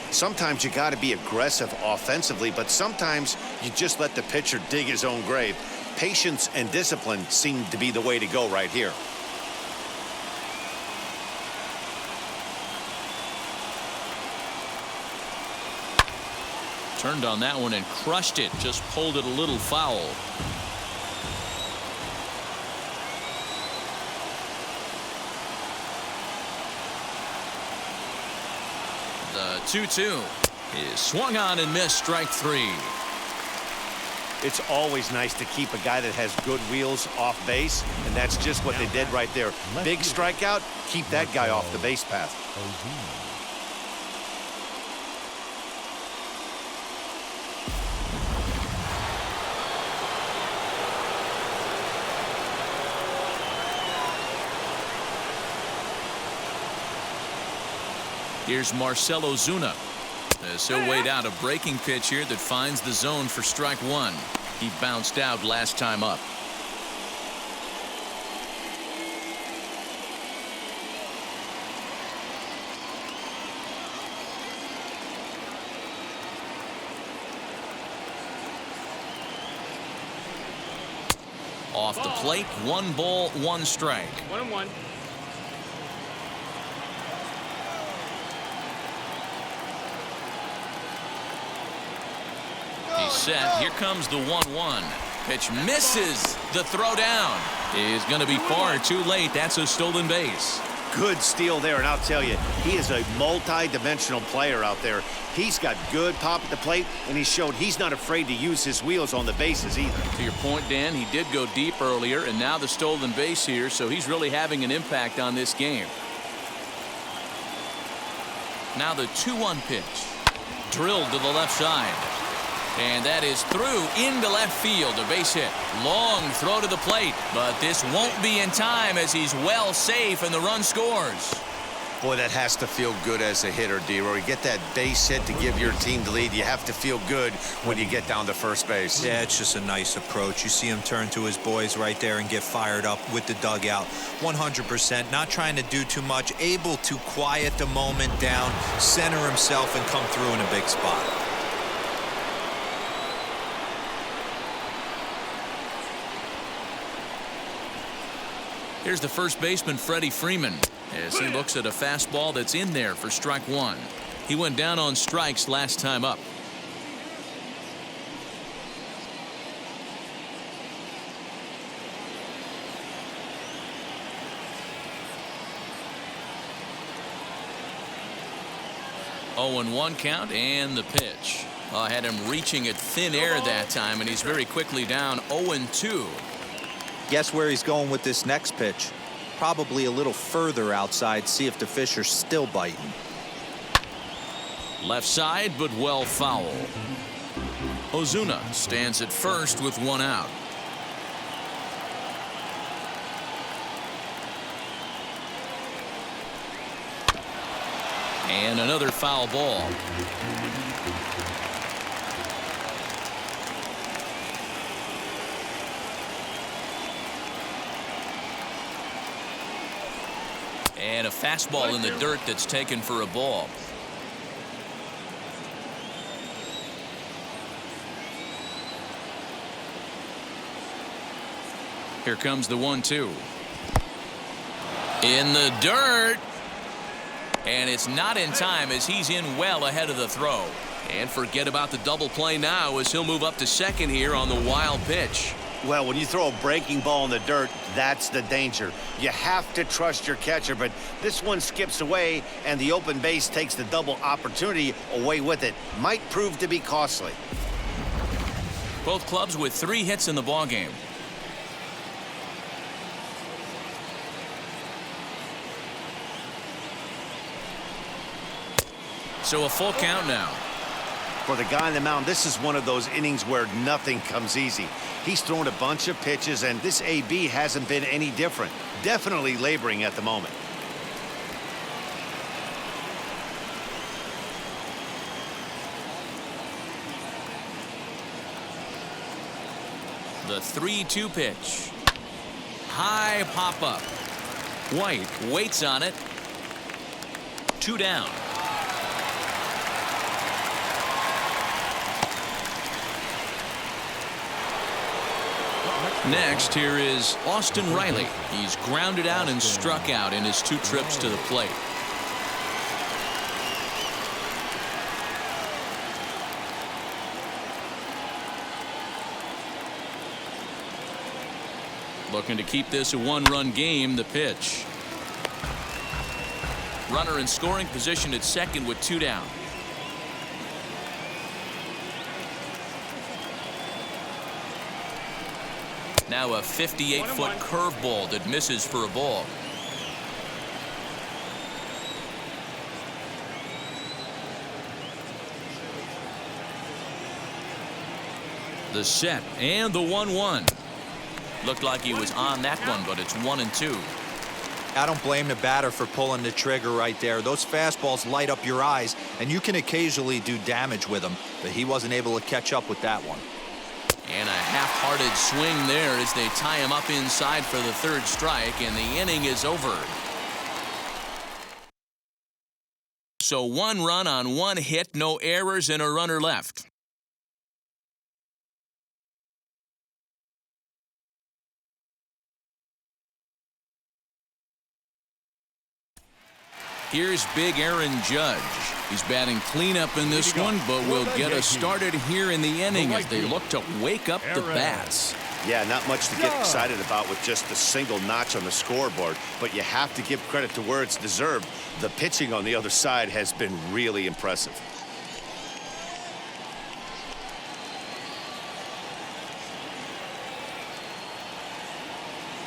Sometimes you got to be aggressive offensively, but sometimes you just let the pitcher dig his own grave. Patience and discipline seem to be the way to go right here. Turned on that one and crushed it. Just pulled it a little foul. The 2-2 is swung on and missed. Strike 3. It's always nice to keep a guy that has good wheels off base, and that's just what they did right there. Big strikeout, keep that guy off the base path. Here's Marcell Ozuna. As he'll wait out a breaking pitch here that finds the zone for strike one. He bounced out last time up. Off the plate, 1 ball, 1 strike. 1-1. He's set. Here comes the 1-1. Pitch misses. The throw down is going to be far too late. That's a stolen base. Good steal there, and I'll tell you, he is a multi-dimensional player out there. He's got good pop at the plate, and he showed he's not afraid to use his wheels on the bases either. To your point, Dan, he did go deep earlier, and now the stolen base here, so he's really having an impact on this game. Now the 2-1 pitch. Drilled to the left side. And that is through into left field. A base hit. Long throw to the plate. But this won't be in time as he's well safe and the run scores. Boy, that has to feel good as a hitter, D-Roy. You get that base hit to give your team the lead. You have to feel good when you get down to first base. Yeah, it's just a nice approach. You see him turn to his boys right there and get fired up with the dugout. 100%. Not trying to do too much. Able to quiet the moment down, center himself, and come through in a big spot. Here's the first baseman, Freddie Freeman, as he looks at a fastball that's in there for strike one. He went down on strikes last time up. Oh, and 1 count, and the pitch. I had him reaching at thin air that time, and he's very quickly down 0-2. Guess where he's going with this next pitch? Probably a little further outside, see if the fish are still biting. Left side, but well foul. Ozuna stands at first with 1 out. And another foul ball. And a fastball in the dirt that's taken for a ball. Here comes the 1-2. In the dirt. And it's not in time as he's in well ahead of the throw. And forget about the double play now as he'll move up to second here on the wild pitch. Well, when you throw a breaking ball in the dirt, that's the danger. You have to trust your catcher, but this one skips away, and the open base takes the double opportunity away with it. Might prove to be costly. Both clubs with 3 hits in the ballgame. So a full count now. For the guy on the mound, this is one of those innings where nothing comes easy. He's thrown a bunch of pitches, and this AB hasn't been any different. Definitely laboring at the moment. The 3-2 pitch. High pop up. White waits on it. 2 down. Next, here is Austin Riley. He's grounded out and struck out in his 2 trips to the plate. Looking to keep this a 1-run game. The pitch. Runner in scoring position at second with 2 down. Now a 58-foot curveball that misses for a ball. The set and the 1-1. Looked like he was on that one, but it's 1-2. I don't blame the batter for pulling the trigger right there. Those fastballs light up your eyes, and you can occasionally do damage with them, but he wasn't able to catch up with that one. And a half-hearted swing there as they tie him up inside for the third strike, and the inning is over. So 1 run on 1 hit, no errors, and a runner left. Here's big Aaron Judge. He's batting cleanup in this one, but will get us started here in the inning as they look to wake up the bats. Yeah, not much to get excited about with just a single notch on the scoreboard, but you have to give credit to where it's deserved. The pitching on the other side has been really impressive.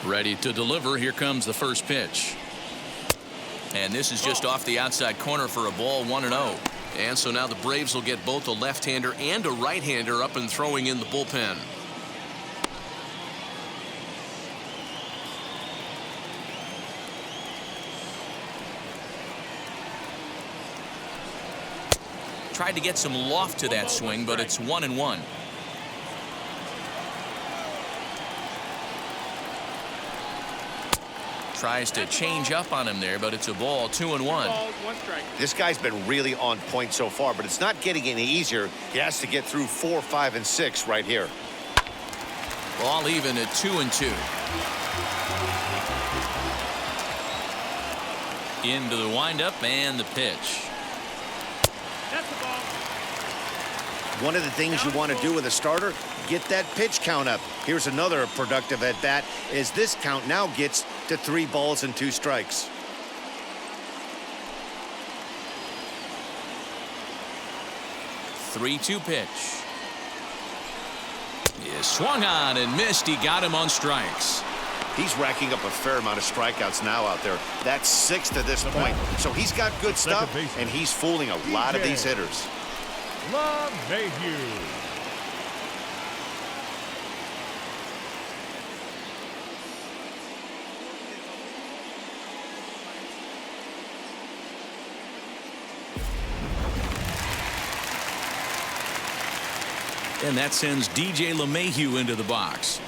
Ready to deliver. Here comes the first pitch. And this is just off the outside corner for a ball, 1-0. And so now the Braves will get both a left-hander and a right-hander up and throwing in the bullpen. Tried to get some loft to that swing, but it's 1-1. Tries to change up on him there, but it's a ball, 2-1. This guy's been really on point so far, but it's not getting any easier. He has to get through 4, 5, and 6 right here. Ball even at 2-2. Into the windup and the pitch. That's the ball. One of the things you want to do with a starter, get that pitch count up. Here's another productive at bat as this count now gets to 3 balls and 2 strikes. Three-two pitch. He is swung on and missed. He got him on strikes. He's racking up a fair amount of strikeouts now out there. That's 6 to this point. So he's got good stuff, and he's fooling a lot of these hitters. LeMahieu. And that sends DJ LeMahieu into the box.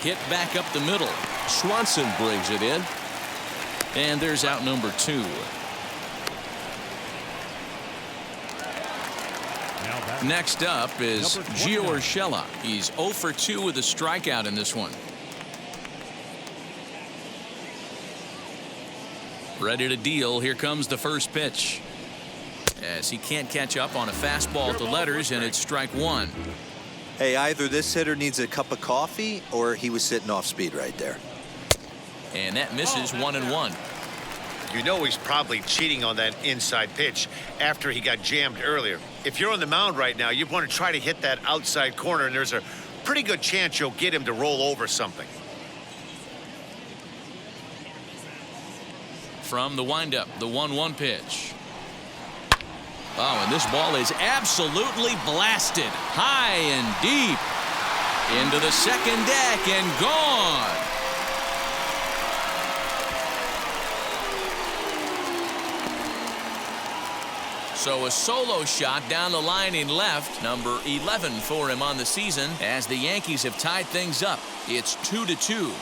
Hit back up the middle. Swanson brings it in. And there's out number 2. Next up is Gio Urshela. He's 0 for 2 with a strikeout in this one. Ready to deal. Here comes the first pitch. As he can't catch up on a fastball at the letters, and it's strike 1. Hey, either this hitter needs a cup of coffee or he was sitting off speed right there. And that misses 1-1. You know he's probably cheating on that inside pitch after he got jammed earlier. If you're on the mound right now, you want to try to hit that outside corner, and there's a pretty good chance you'll get him to roll over something. From the windup, the 1-1 pitch. Oh, and this ball is absolutely blasted high and deep into the second deck and gone. So a solo shot down the line in left, number 11 for him on the season, as the Yankees have tied things up. It's 2-2.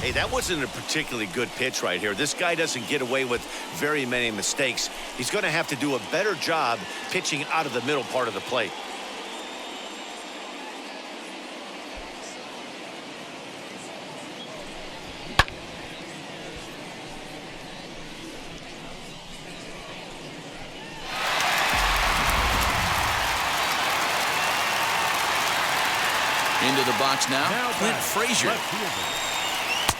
Hey, that wasn't a particularly good pitch right here. This guy doesn't get away with very many mistakes. He's going to have to do a better job pitching out of the middle part of the plate. Into the box now Clint Frazier.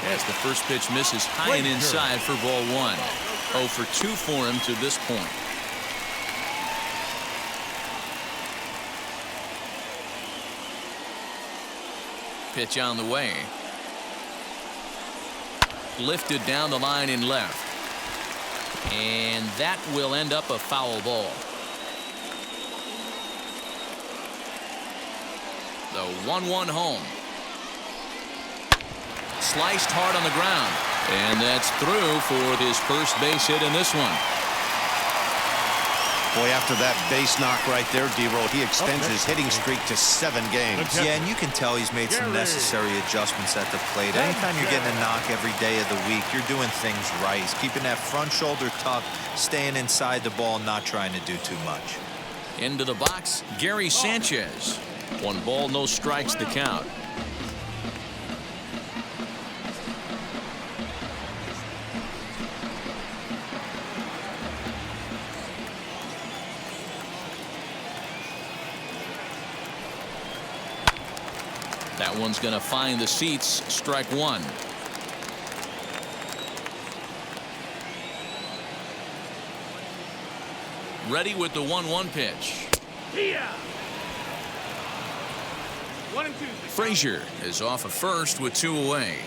As the first pitch misses high and inside for ball 1. 0 for 2 for him to this point. Pitch on the way. Lifted down the line in left. And that will end up a foul ball. The 1-1 home. Sliced hard on the ground. And that's through for his first base hit in this one. Boy, after that base knock right there, D-Roll, he extends his hitting streak to 7 games. Yeah, and you can tell he's made some necessary adjustments at the plate. Anytime you're getting a knock every day of the week, you're doing things right. He's keeping that front shoulder tucked, staying inside the ball, not trying to do too much. Into the box, Gary Sanchez. 1 ball, no strikes to count. That one's going to find the seats. Strike 1. Ready with the 1-1 pitch. Yeah. 1-2. Frazier is off of first with 2 away.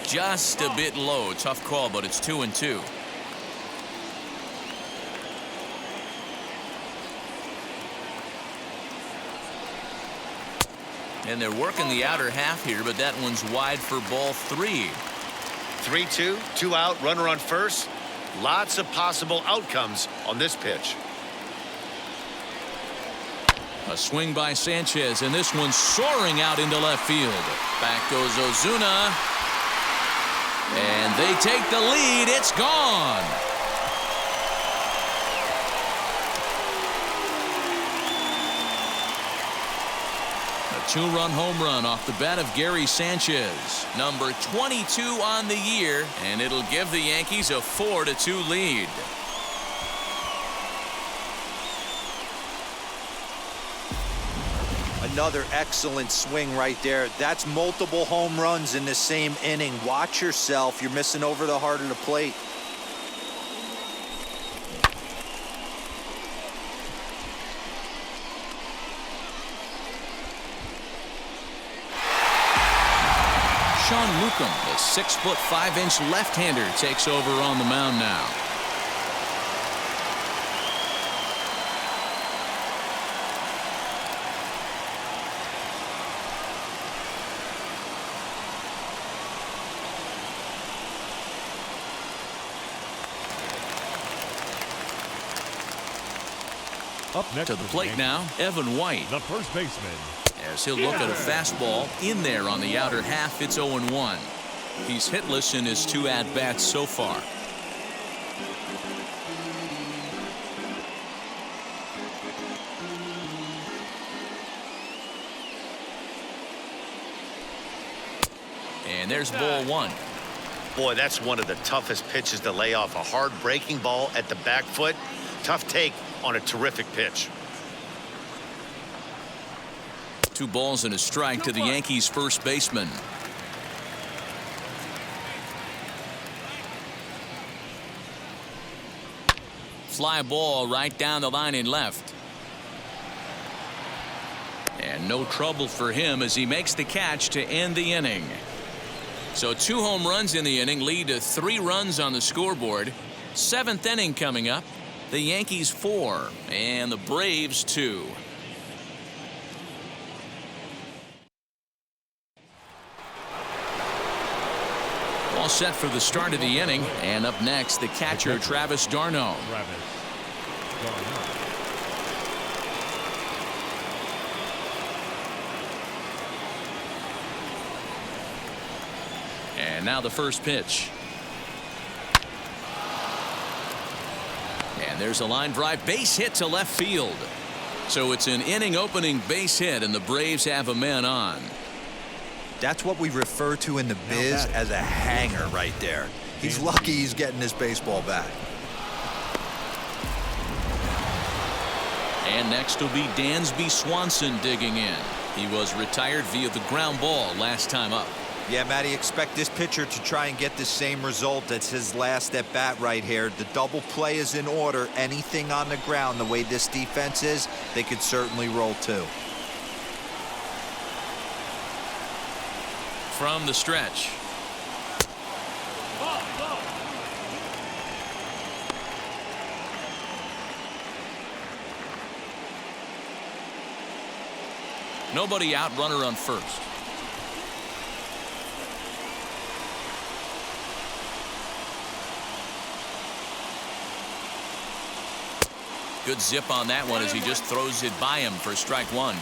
Just a bit low. Tough call, but it's 2-2. And they're working the outer half here, but that one's wide for ball 3. 3-2, 2 out, runner on first. Lots of possible outcomes on this pitch. A swing by Sanchez, and this one's soaring out into left field. Back goes Ozuna. And they take the lead. It's gone. A 2-run home run off the bat of Gary Sanchez. Number 22 on the year, and it'll give the Yankees a 4-2 lead. Another excellent swing right there. That's multiple home runs in the same inning. Watch yourself. You're missing over the heart of the plate. Sean Newcomb, the 6'5" left-hander, takes over on the mound now. Up next To the plate now, Evan White. the first baseman. As he'll look at a fastball in there on the outer half. It's 0-1. He's hitless in his 2 at-bats so far. And there's ball 1. Boy, that's one of the toughest pitches to lay off. A hard breaking ball at the back foot. Tough take on a terrific pitch. 2 balls and a strike to the Yankees first baseman. Fly ball right down the line in left. And no trouble for him as he makes the catch to end the inning. So 2 home runs in the inning lead to 3 runs on the scoreboard. 7th inning coming up. The Yankees 4 and the Braves 2. All set for the start of the inning, and up next the catcher Travis d'Arnaud. And now the first pitch. And there's a line drive base hit to left field. So it's an inning opening base hit, and the Braves have a man on. That's what we refer to in the biz as a hanger right there. He's lucky he's getting his baseball back. And next will be Dansby Swanson digging in. He was retired via the ground ball last time up. Yeah, Matty, expect this pitcher to try and get the same result as his last at bat right here. The double play is in order. Anything on the ground, the way this defense is, they could certainly roll too. From the stretch. Ball, ball. Nobody out, runner on first. Good zip on that one as he just throws it by him for strike one.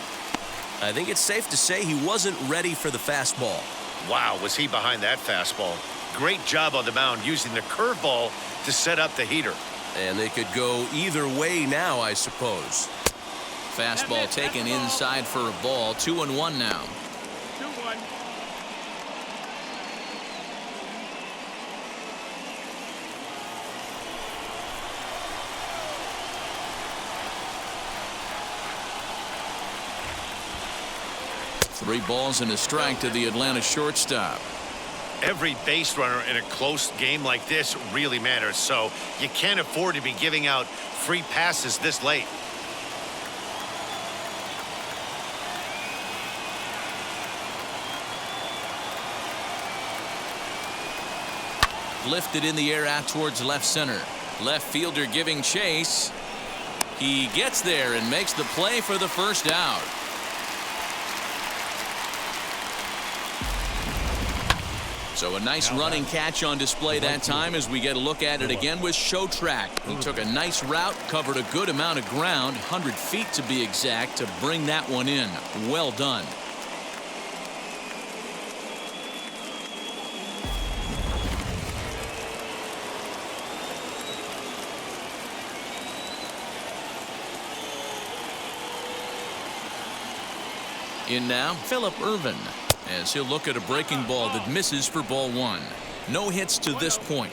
I think it's safe to say he wasn't ready for the fastball. Wow, was he behind that fastball. Great job on the mound using the curveball to set up the heater. And they could go either way now, I suppose. Fastball taken inside for a ball. 2-1 now. 2-1. Three balls and a strike to the Atlanta shortstop. Every base runner in a close game like this really matters, so you can't afford to be giving out free passes this late. Lifted in the air out towards left center. Left fielder giving chase. He gets there and makes the play for the first out. So a nice running catch on display that time as we get a look at it again with Show Track. He took a nice route, covered a good amount of ground, 100 feet to be exact, to bring that one in. Well done. In now, Phillip Ervin, as he'll look at a breaking ball that misses for ball one. No hits to this point.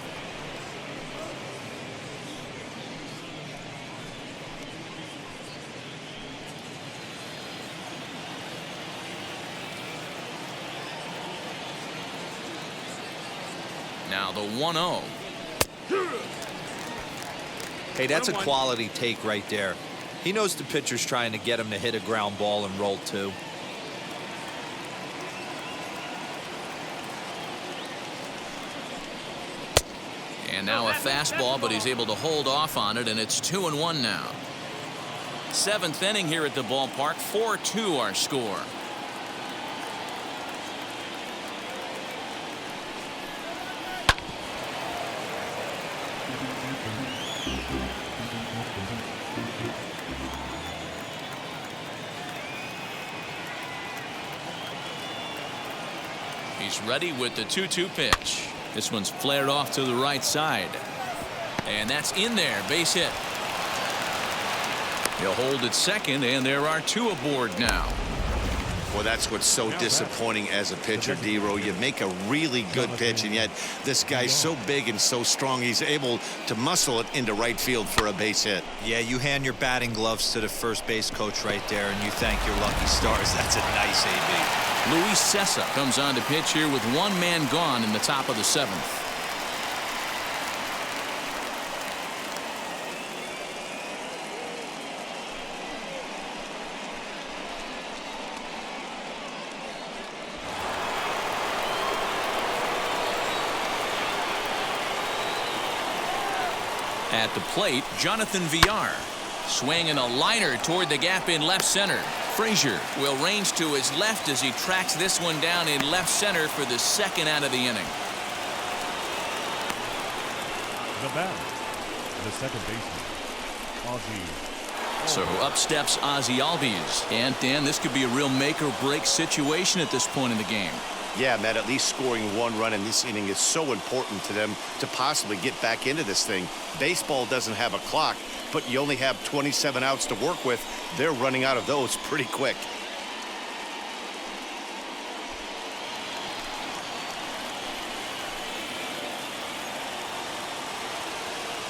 Now the 1-0. Hey, that's a quality take right there. He knows the pitcher's trying to get him to hit a ground ball and roll too. And now a fastball, but he's able to hold off on it, and it's 2-1 now. Seventh inning here at the ballpark. 4-2 our score. He's ready with the 2-2 pitch. This one's flared off to the right side. And that's in there. Base hit. He'll hold at second, and there are two aboard now. Well, that's what's so disappointing as a pitcher, D-Row. You make a really good pitch, and yet this guy's so big and so strong, he's able to muscle it into right field for a base hit. Yeah, you hand your batting gloves to the first base coach right there, and you thank your lucky stars. That's a nice AB. Luis Cessa comes on to pitch here with one man gone in the top of the seventh. At the plate, Jonathan Villar. Swinging a liner toward the gap in left center. Frazier will range to his left as he tracks this one down in left center for the second out of the inning. The batter, the second baseman, Ozzie. So up steps Ozzie Albies. And Dan, this could be a real make or break situation at this point in the game. Yeah, Matt, at least scoring one run in this inning is so important to them to possibly get back into this thing. Baseball doesn't have a clock, but you only have 27 outs to work with. They're running out of those pretty quick.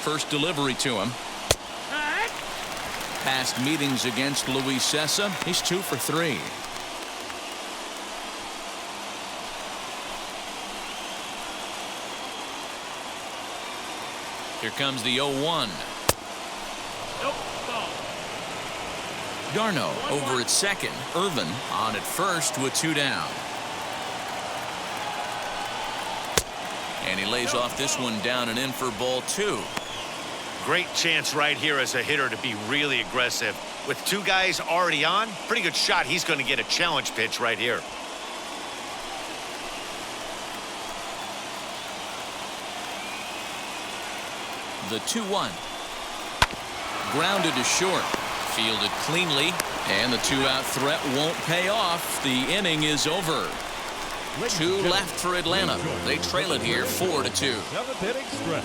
First delivery to him. Past meetings against Luis Cessa, he's 2 for 3. Here comes the 0-1. Nope, ball. Darno over at second. Irvin on at first with 2 down. And he lays off this one down and in for ball 2. Great chance right here as a hitter to be really aggressive. With 2 guys already on, pretty good shot. He's going to get a challenge pitch right here. The 2-1. Grounded to short. Fielded cleanly. And the 2-out threat won't pay off. The inning is over. 2 left for Atlanta. They trail it here 4-2. 7th inning stretch.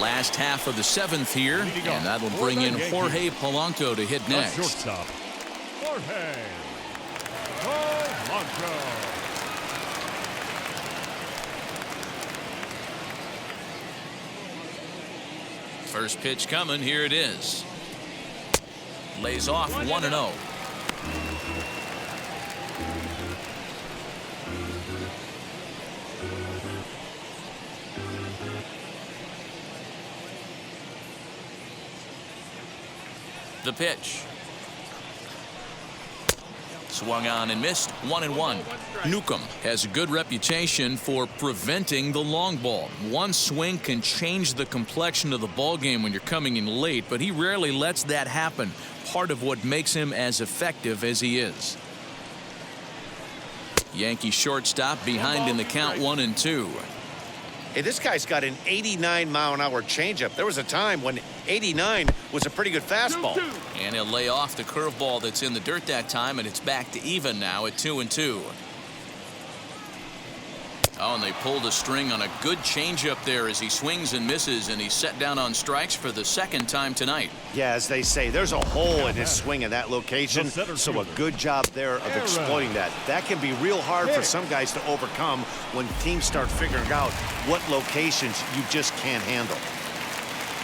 Last half of the 7th here, and that'll bring in Jorge Polanco to hit next. Shortstop, Jorge Polanco. First pitch coming. Here it is. Lays off 1-0. The pitch. Swung on and missed. 1-1. Newcomb has a good reputation for preventing the long ball. One swing can change the complexion of the ball game when you're coming in late, but he rarely lets that happen. Part of what makes him as effective as he is. Yankee shortstop behind in the count 1-2. Hey, this guy's got an 89-mile-an-hour changeup. There was a time when 89 was a pretty good fastball. And he'll lay off the curveball that's in the dirt that time, and it's back to even now at 2-2. Oh, and they pulled a string on a good changeup there as he swings and misses, and he's set down on strikes for the 2nd time tonight. Yeah, as they say, there's a hole in his swing in that location, so a good job there of exploiting that. That can be real hard for some guys to overcome when teams start figuring out what locations you just can't handle.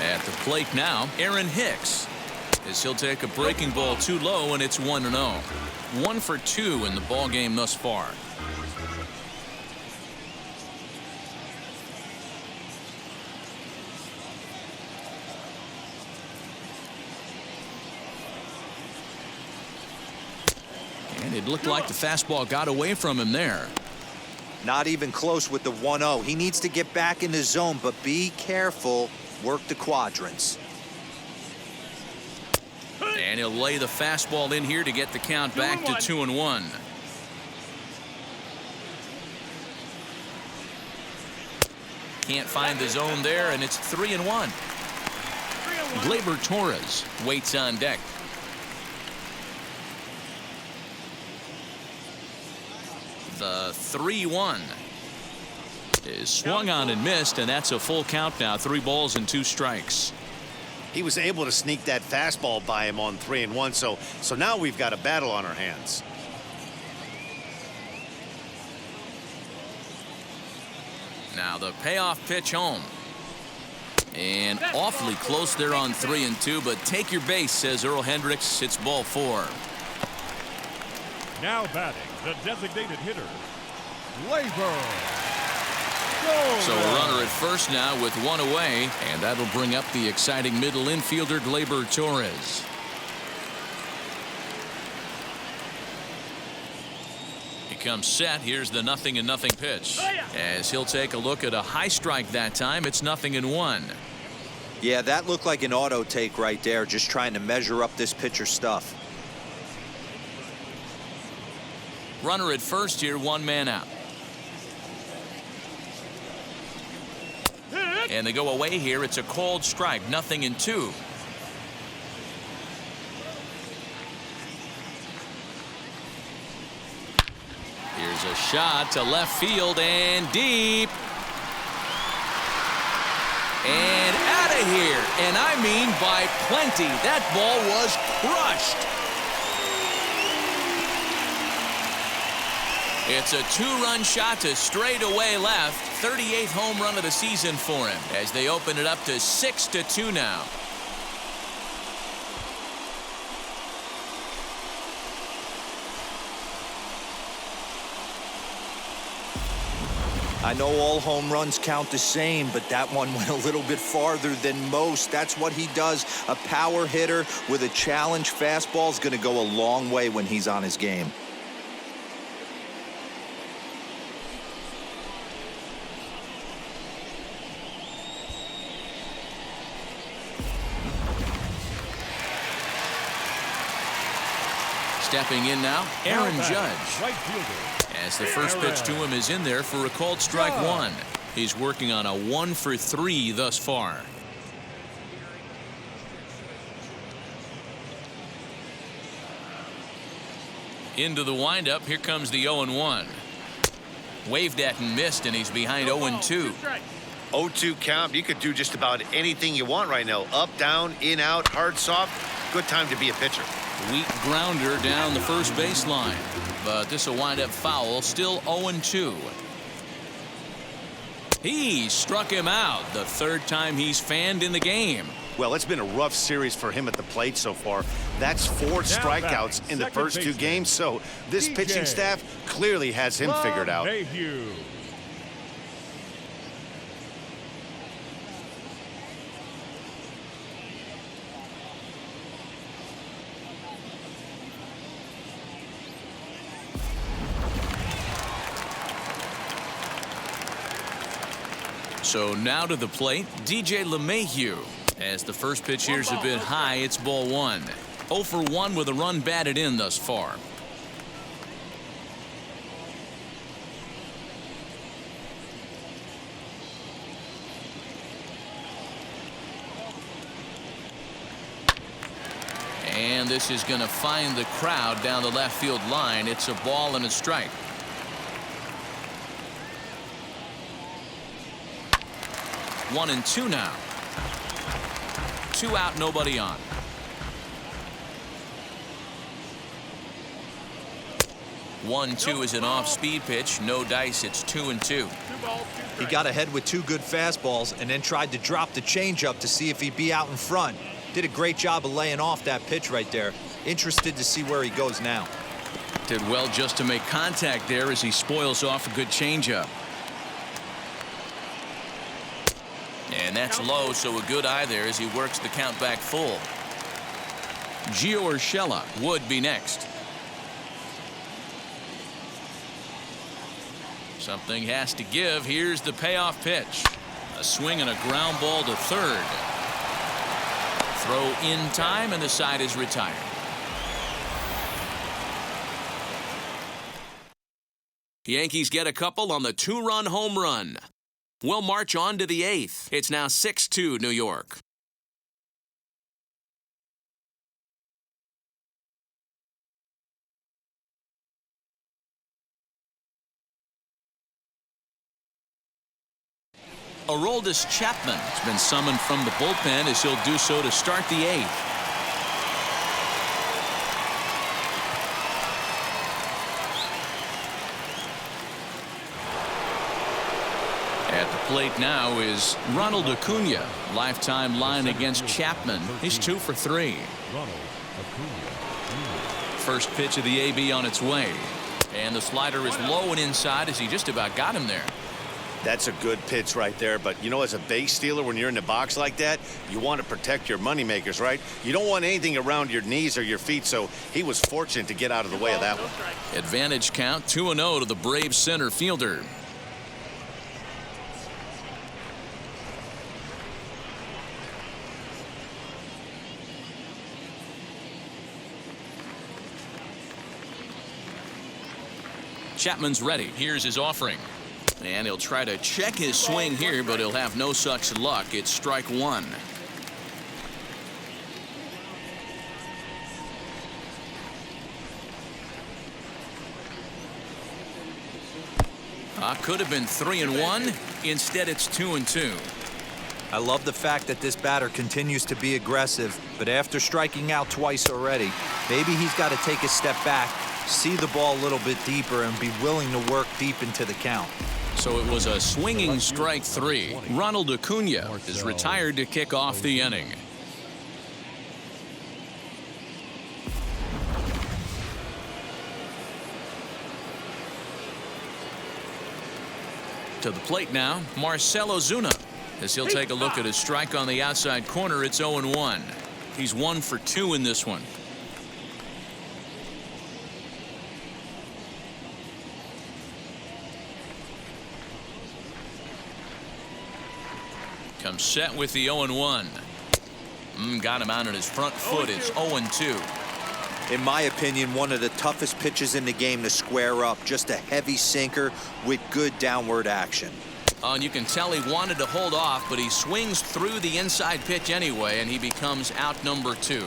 At the plate now, Aaron Hicks, as he'll take a breaking ball too low, and it's 1-0. 1 for 2 in the ball game thus far. And it looked like the fastball got away from him there. Not even close with the 1-0. He needs to get back in the zone, but be careful. Work the quadrants. And he'll lay the fastball in here to get the count back to 2-1. Can't find the zone there, and it's 3-1. Gleyber Torres waits on deck. The 3-1 is swung on and missed, and that's a full count now. 3 balls and 2 strikes. He was able to sneak that fastball by him on 3-1, so now we've got a battle on our hands. Now the payoff pitch home. And awfully close there on 3-2, but take your base, says Earl Hendricks. It's ball 4. Now batting, the designated hitter, Gleyber. So a runner at first now with 1 away, and that'll bring up the exciting middle infielder Gleyber Torres. He comes set. Here's the 0-0 pitch. As he'll take a look at a high strike that time. It's 0-1. Yeah, that looked like an auto take right there, just trying to measure up this pitcher's stuff. Runner at first here, 1 man out. And they go away here. It's a called strike, 0-2. Here's a shot to left field and deep. And out of here. And I mean by plenty. That ball was crushed. It's a 2-run shot to straightaway left. 38th home run of the season for him as they open it up to 6-2 now. I know all home runs count the same, but that one went a little bit farther than most. That's what he does. A power hitter with a challenge fastball is going to go a long way when he's on his game. Stepping in now, Aaron Judge. Right fielder. As the first pitch to him is in there for a called strike one. He's working on a 1-for-3 thus far. Into the windup, here comes the 0-1. Waved at and missed, and he's behind 0-2. 0-2 count. You could do just about anything you want right now. Up, down, in, out, hard, soft. Good time to be a pitcher. Weak grounder down the first baseline, but this will wind up foul. Still 0-2. He struck him out the third time he's fanned in the game. Well, it's been a rough series for him at the plate so far. That's 4 strikeouts in the first 2 games, so this pitching staff clearly has him figured out. So now to the plate, DJ LeMahieu. As the first pitch here's a bit high, it's ball 1. 0-for-1 with a run batted in thus far. And this is going to find the crowd down the left field line. It's a ball and a strike. One and 2 now. 2 out, nobody on. One, 2 is an off-speed pitch. No dice. It's 2-2. He got ahead with 2 good fastballs and then tried to drop the changeup to see if he'd be out in front. Did a great job of laying off that pitch right there. Interested to see where he goes now. Did well just to make contact there as he spoils off a good changeup. And that's low, so a good eye there as he works the count back full. Gio Urshela would be next. Something has to give. Here's the payoff pitch. A swing and a ground ball to third. Throw in time, and the side is retired. The Yankees get a couple on the 2-run home run. We'll march on to the 8th. It's now 6-2 New York. Aroldis Chapman has been summoned from the bullpen as he'll do so to start the 8th. At the plate now is Ronald Acuna. Lifetime line against Chapman. He's 2 for 3. First pitch of the AB on its way. And the slider is low and inside as he just about got him there. That's a good pitch right there, but you know, as a base stealer, when you're in the box like that, you want to protect your moneymakers, right? You don't want anything around your knees or your feet, so he was fortunate to get out of the way of that one. Advantage count 2-0 to the Braves center fielder. Chapman's ready. Here's his offering. And he'll try to check his swing here, but he'll have no such luck. It's strike 1. Could have been 3-1. Instead, it's 2-2. I love the fact that this batter continues to be aggressive, but after striking out twice already, maybe he's got to take a step back, see the ball a little bit deeper, and be willing to work deep into the count. So it was a swinging strike 3. Ronald Acuna is retired to kick off the inning. To the plate now, Marcell Ozuna. As he'll take a look at his strike on the outside corner, it's 0-1. He's 1 for 2 in this one. Comes set with the 0-1. Got him out on his front foot. It's 0-2. In my opinion, one of the toughest pitches in the game to square up. Just a heavy sinker with good downward action. And you can tell he wanted to hold off, but he swings through the inside pitch anyway, and he becomes out number 2.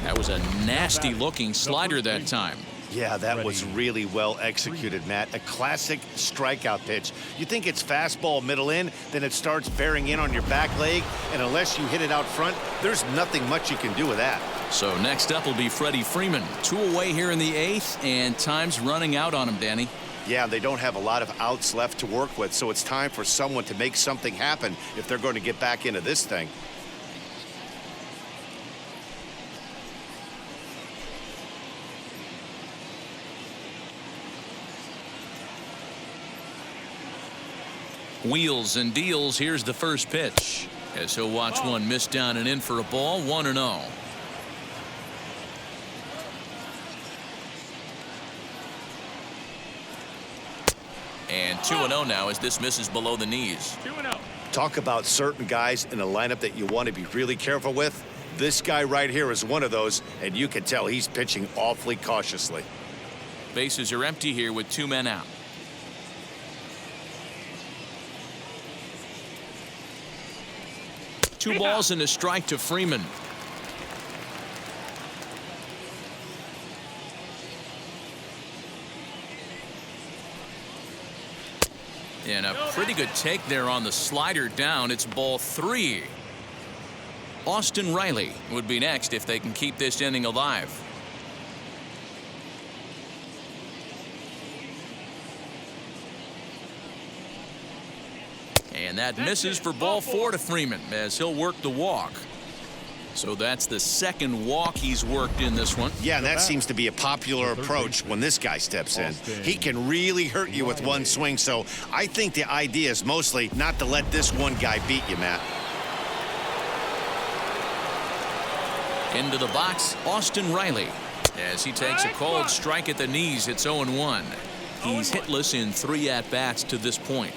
That was a nasty looking slider that time. Yeah, that was really well executed, Matt. A classic strikeout pitch. You think it's fastball middle in, then it starts bearing in on your back leg, and unless you hit it out front, there's nothing much you can do with that. So next up will be Freddie Freeman. 2 away here in the 8th, and time's running out on him, Danny. Yeah, they don't have a lot of outs left to work with, so it's time for someone to make something happen if they're going to get back into this thing. Wheels and deals. Here's the first pitch. As he'll watch one miss down and in for a ball. 1-0. And 2-0 now as this misses below the knees. 2-0. Talk about certain guys in a lineup that you want to be really careful with. This guy right here is one of those, and you can tell he's pitching awfully cautiously. Bases are empty here with 2 men out. Two balls and a strike to Freeman. And a pretty good take there on the slider down. It's ball 3. Austin Riley would be next if they can keep this inning alive. And that misses for ball 4 to Freeman as he'll work the walk. So that's the second walk he's worked in this one. Yeah, and that seems to be a popular approach when this guy steps in. He can really hurt you with one swing, so I think the idea is mostly not to let this one guy beat you, Matt. Into the box, Austin Riley. As he takes a called strike at the knees, it's 0-1. He's hitless in 3 at-bats to this point.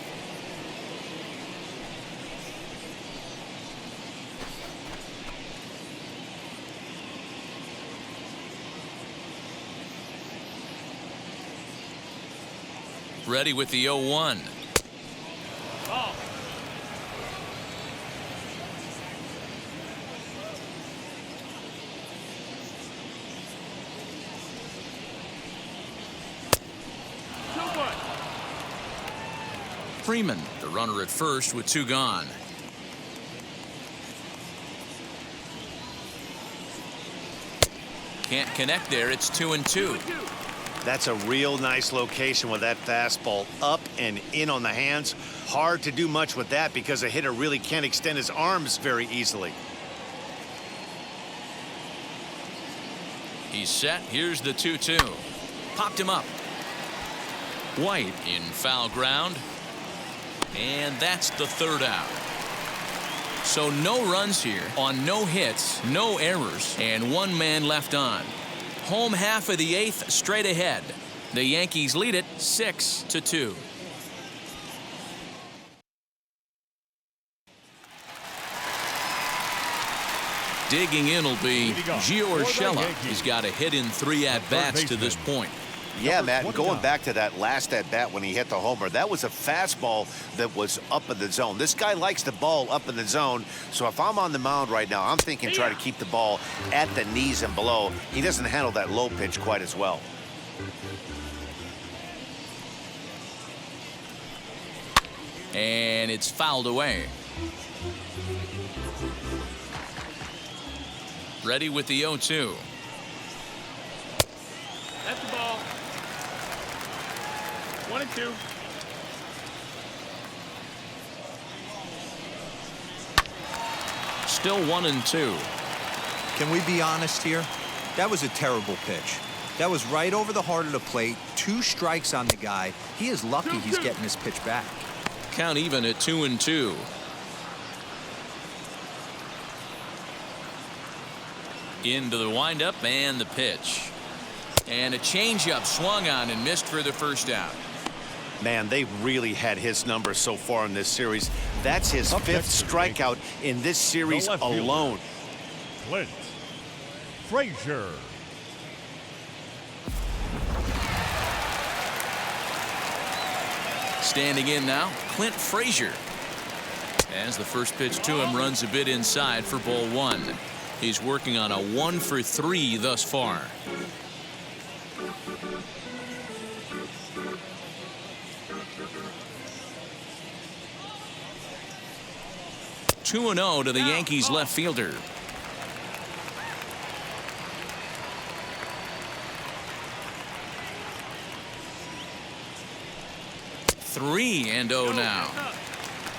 Ready with the 0-1. Ball. Freeman, the runner at first with 2 gone. Can't connect there. It's 2-2. That's a real nice location with that fastball up and in on the hands. Hard to do much with that because a hitter really can't extend his arms very easily. He's set. Here's the 2-2. Popped him up. White in foul ground. And that's the 3rd out. So no runs here on no hits, no errors, and 1 man left on. Home half of the 8th straight ahead. The Yankees lead it 6-2. Digging in will be Gio Urshela. He's got a hit in 3 at-bats to this point. Yeah, Matt, and going back to that last at-bat when he hit the homer, that was a fastball that was up in the zone. This guy likes the ball up in the zone, so if I'm on the mound right now, I'm thinking try to keep the ball at the knees and below. He doesn't handle that low pitch quite as well. And it's fouled away. Ready with the 0-2. That's the ball. 1-2. Still 1-2. Can we be honest here? That was a terrible pitch. That was right over the heart of the plate. 2 strikes on the guy. He is lucky he's getting his pitch back. Count even at 2-2. Into the windup and the pitch. And a changeup swung on and missed for the first out. Man, they really had his number so far in this series. That's his fifth strikeout in this series alone. Clint Frazier. Standing in now, Clint Frazier. As the first pitch to him runs a bit inside for ball one. He's working on a 1-for-3 thus far. 2-0 to the Yankees left fielder. Three and 0 now.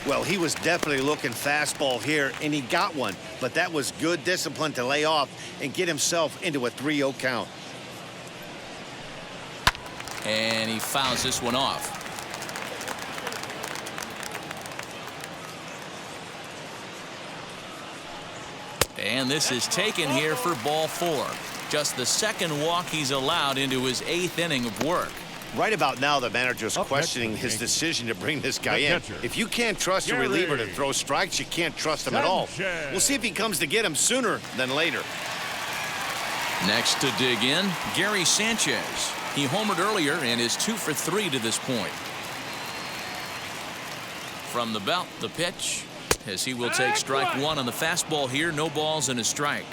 Well, he was definitely looking fastball here, and he got one. But that was good discipline to lay off and get himself into a 3-0 count. And he fouls this one off. And this is taken here for ball four. Just the second walk he's allowed into his 8th inning of work. Right about now, the manager's questioning his decision to bring this guy in. If you can't trust your reliever to throw strikes, you can't trust him at all. We'll see if he comes to get him sooner than later. Next to dig in, Gary Sanchez. He homered earlier and is 2 for 3 to this point. From the belt, the pitch, as he will take strike one on the fastball here. No balls and a strike.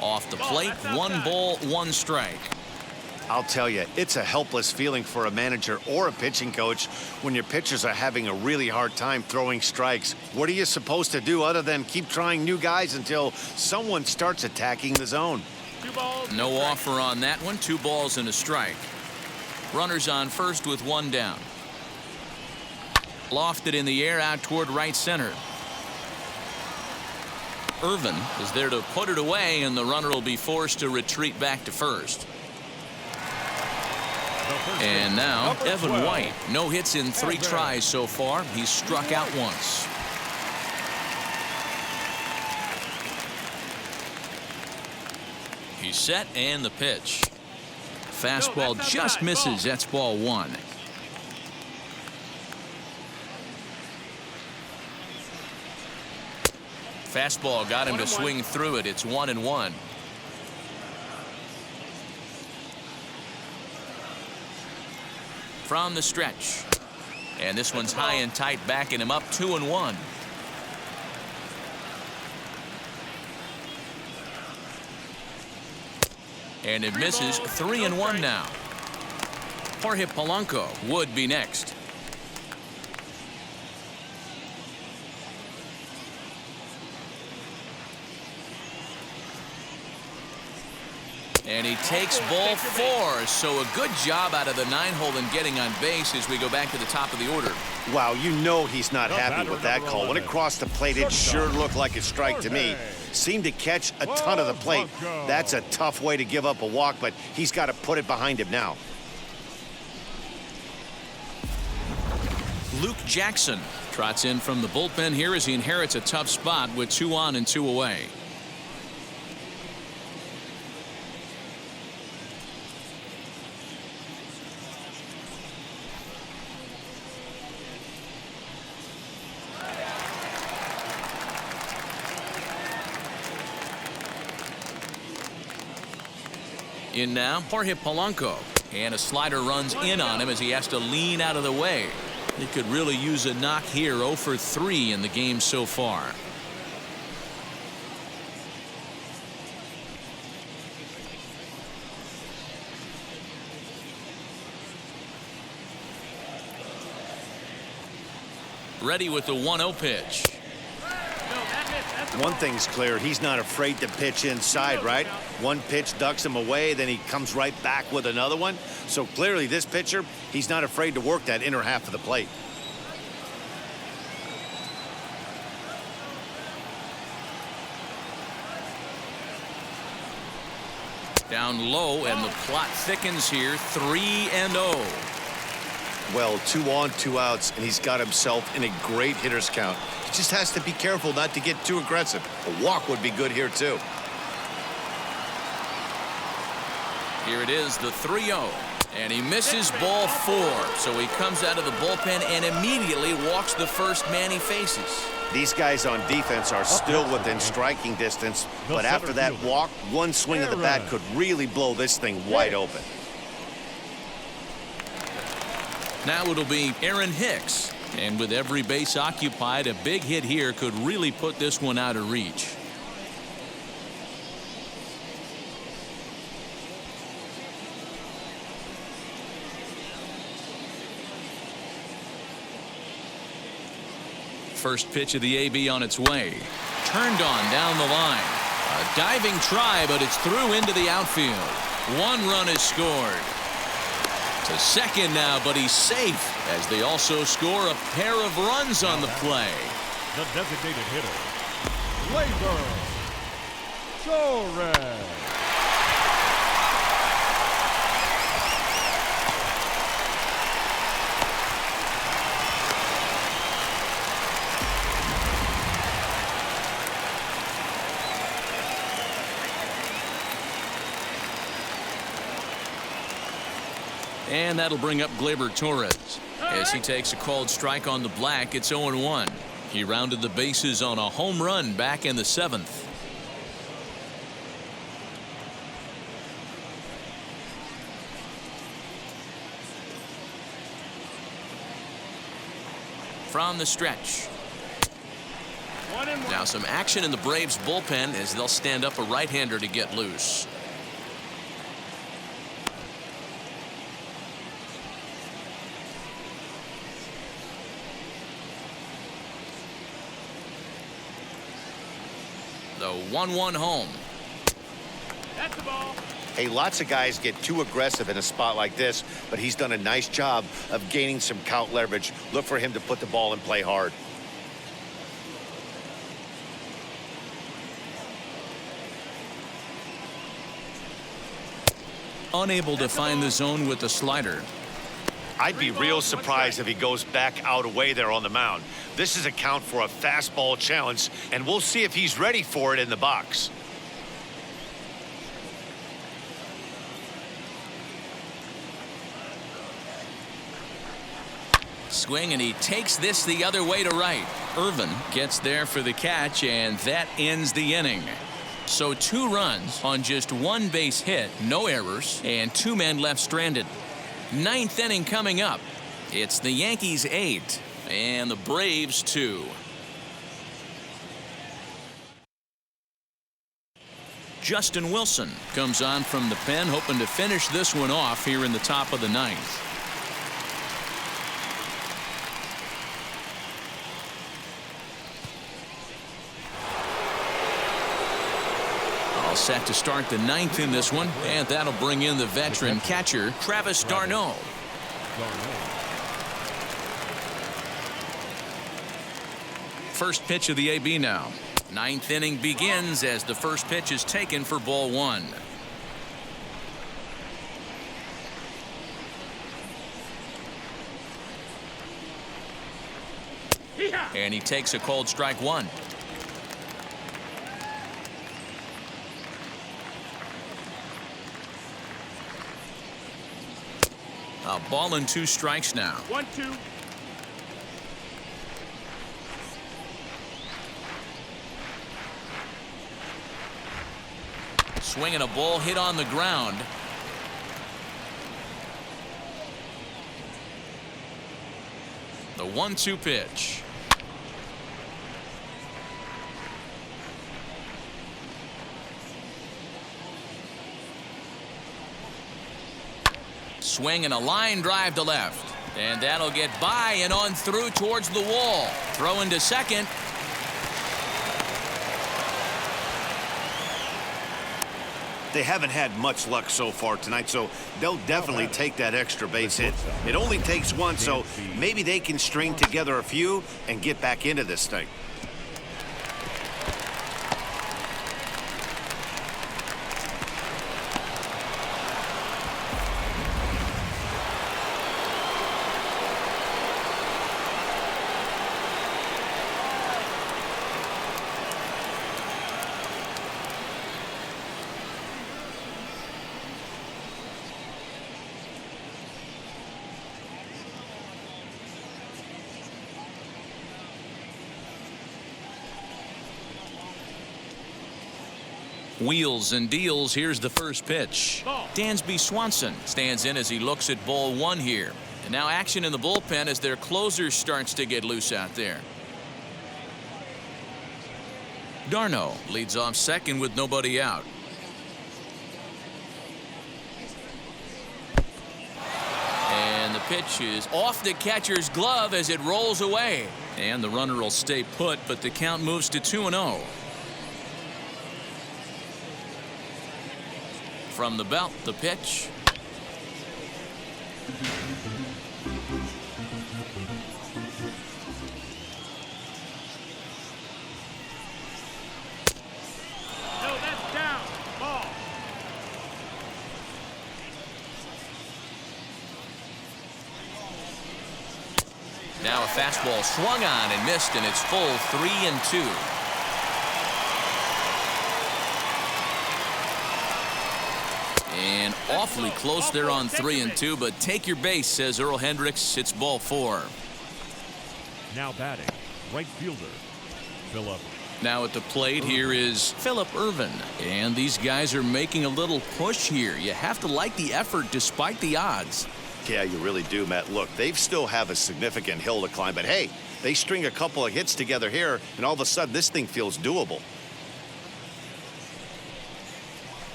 Off the plate, 1 ball, 1 strike. I'll tell you, it's a helpless feeling for a manager or a pitching coach when your pitchers are having a really hard time throwing strikes. What are you supposed to do other than keep trying new guys until someone starts attacking the zone? No offer on that one. 2 balls and a strike. Runners on first with 1 down. Lofted in the air out toward right center. Irvin is there to put it away, and the runner will be forced to retreat back to first. And now Evan White. No hits in 3 tries so far. He's struck out once. He's set, and the pitch. Fastball just misses. That's ball 1. Fastball got him to swing through it. It's 1-1. From the stretch. And this one's high and tight, backing him up. 2-1. And it misses. 3-1 now. Jorge Polanco would be next. And he takes ball 4. So a good job out of the 9-hole in getting on base as we go back to the top of the order. Wow, you know he's not happy with that call. When it crossed the plate, it sure looked like a strike to me. Seemed to catch a ton of the plate. That's a tough way to give up a walk, but he's got to put it behind him now. Luke Jackson trots in from the bullpen here as he inherits a tough spot with 2 on and 2 away. In now, Jorge Polanco. And a slider runs in on him as he has to lean out of the way. He could really use a knock here. 0 for 3 in the game so far. Ready with the 1-0 pitch. One thing's clear, he's not afraid to pitch inside, right? One pitch ducks him away, then he comes right back with another one. So clearly this pitcher, he's not afraid to work that inner half of the plate. Down low, and the plot thickens here. 3-0. Well, 2 on, 2 outs, and he's got himself in a great hitter's count. He just has to be careful not to get too aggressive. A walk would be good here, too. Here it is, the 3-0. And he misses ball 4. So he comes out of the bullpen and immediately walks the first man he faces. These guys on defense are still within striking distance, but after that walk, one swing of the bat could really blow this thing wide open. Now it'll be Aaron Hicks. And with every base occupied, a big hit here could really put this one out of reach. First pitch of the AB on its way. Turned on down the line. A diving try, but it's through into the outfield. 1 run is scored. To second now, but he's safe as they also score a pair of runs on the play. The designated hitter, Labor Torres. And that'll bring up Gleyber Torres. As he takes a called strike on the black, it's 0-1. He rounded the bases on a home run back in the 7th. From the stretch. Now some action in the Braves bullpen as they'll stand up a right-hander to get loose. The 1-1 home. That's the ball. Hey, lots of guys get too aggressive in a spot like this, but he's done a nice job of gaining some count leverage. Look for him to put the ball in play hard. Unable to find the zone with the slider. I'd be real surprised if he goes back out away there on the mound. This is a count for a fastball challenge, and we'll see if he's ready for it in the box. Swing, and he takes this the other way to right. Irvin gets there for the catch, and that ends the inning. So 2 runs on just 1 base hit, no errors, and 2 men left stranded. 9th inning coming up. It's the Yankees 8 and the Braves 2. Justin Wilson comes on from the pen, hoping to finish this one off here in the top of the 9th. All set to start the 9th in this one, and that'll bring in the veteran catcher Travis d'Arnaud. First pitch of the AB now. 9th inning begins as the first pitch is taken for ball 1. And he takes a called strike 1. A ball and 2 strikes now. 1-2. Swinging a ball hit on the ground. The 1-2 pitch. Swing and a line drive to left. And that'll get by and on through towards the wall. Throw into second. They haven't had much luck so far tonight, so they'll definitely take that extra base hit. It only takes 1, so maybe they can string together a few and get back into this thing. Wheels and deals. Here's the first pitch. Dansby Swanson stands in as he looks at ball one here. And now action in the bullpen as their closer starts to get loose out there. Darno leads off second with nobody out. And the pitch is off the catcher's glove as it rolls away. And the runner will stay put, but the count moves to 2-0. From the belt, the pitch. No, that's down. Ball. Now a fastball swung on and missed, and it's full 3-2. And awfully close there on 3-2, but take your base, says Earl Hendricks. It's ball 4. Now batting, right fielder, Phillip. Now at the plate here is Phillip Ervin. And these guys are making a little push here. You have to like the effort despite the odds. Yeah, you really do, Matt. Look, they still have a significant hill to climb, but hey, they string a couple of hits together here, and all of a sudden this thing feels doable.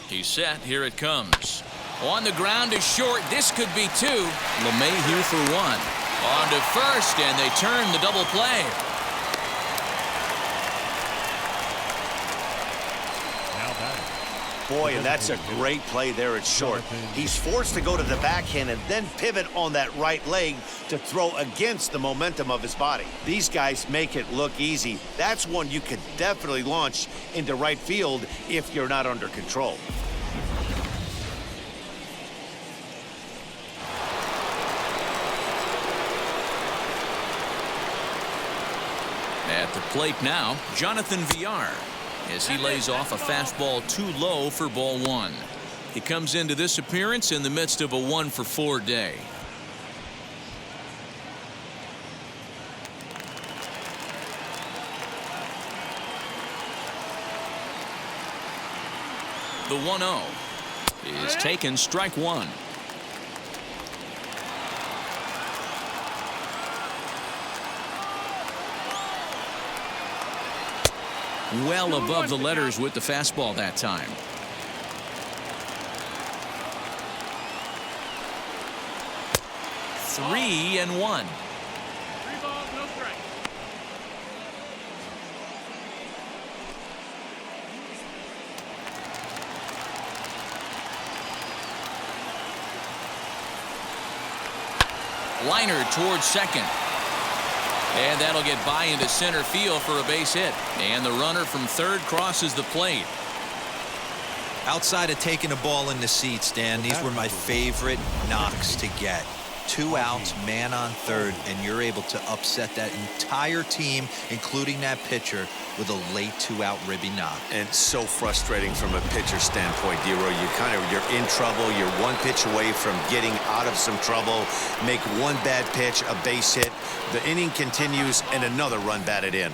He's set. Here it comes. On the ground to short. This could be 2. LeMahieu for 1. On to first, and they turn the double play. Now batting. Boy, and that's a great play there at short. He's forced to go to the backhand and then pivot on that right leg to throw against the momentum of his body. These guys make it look easy. That's one you could definitely launch into right field if you're not under control. At the plate now, Jonathan Villar, as he lays off a fastball too low for ball 1. He comes into this appearance in the midst of a 1-for-4 day. The 1-0 is taken, strike 1. Well above the letters with the fastball that time. Three and 1. 3 balls, no strikes. Liner towards second. And that'll get by into center field for a base hit. And the runner from third crosses the plate. Outside of taking a ball in the seats, Dan, these were my favorite knocks to get. 2 outs, man on third, and you're able to upset that entire team, including that pitcher, with a late 2-out ribby knock. And so frustrating from a pitcher standpoint, Dero. You're in trouble. You're 1 pitch away from getting out of some trouble. Make 1 bad pitch, a base hit. The inning continues, and another run batted in.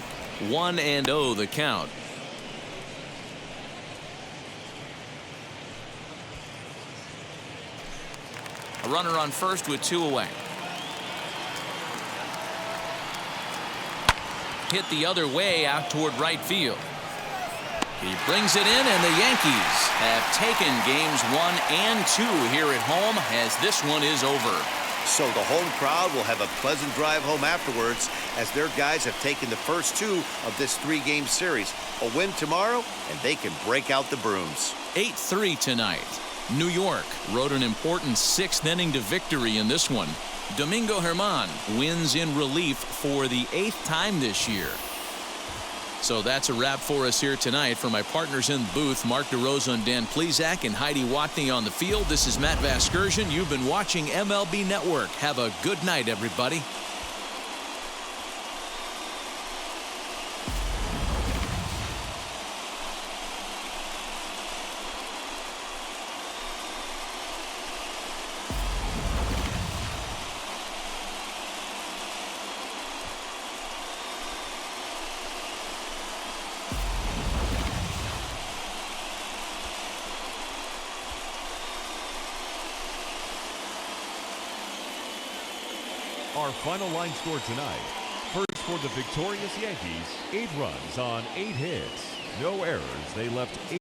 1-0 the count. A runner on first with 2 away. Hit the other way out toward right field. He brings it in, and the Yankees have taken games 1 and 2 here at home, as this one is over. So the home crowd will have a pleasant drive home afterwards, as their guys have taken the first 2 of this 3-game series. A win tomorrow, and they can break out the brooms. 8-3 tonight. New York rode an important 6th inning to victory in this one. Domingo Germán wins in relief for the 8th time this year. So that's a wrap for us here tonight. For my partners in the booth, Mark DeRosa and Dan Plesac and Heidi Watney on the field, this is Matt Vasgersian. You've been watching MLB Network. Have a good night, everybody. Our final line score tonight. First for the victorious Yankees, 8 runs on 8 hits. No errors. They left 8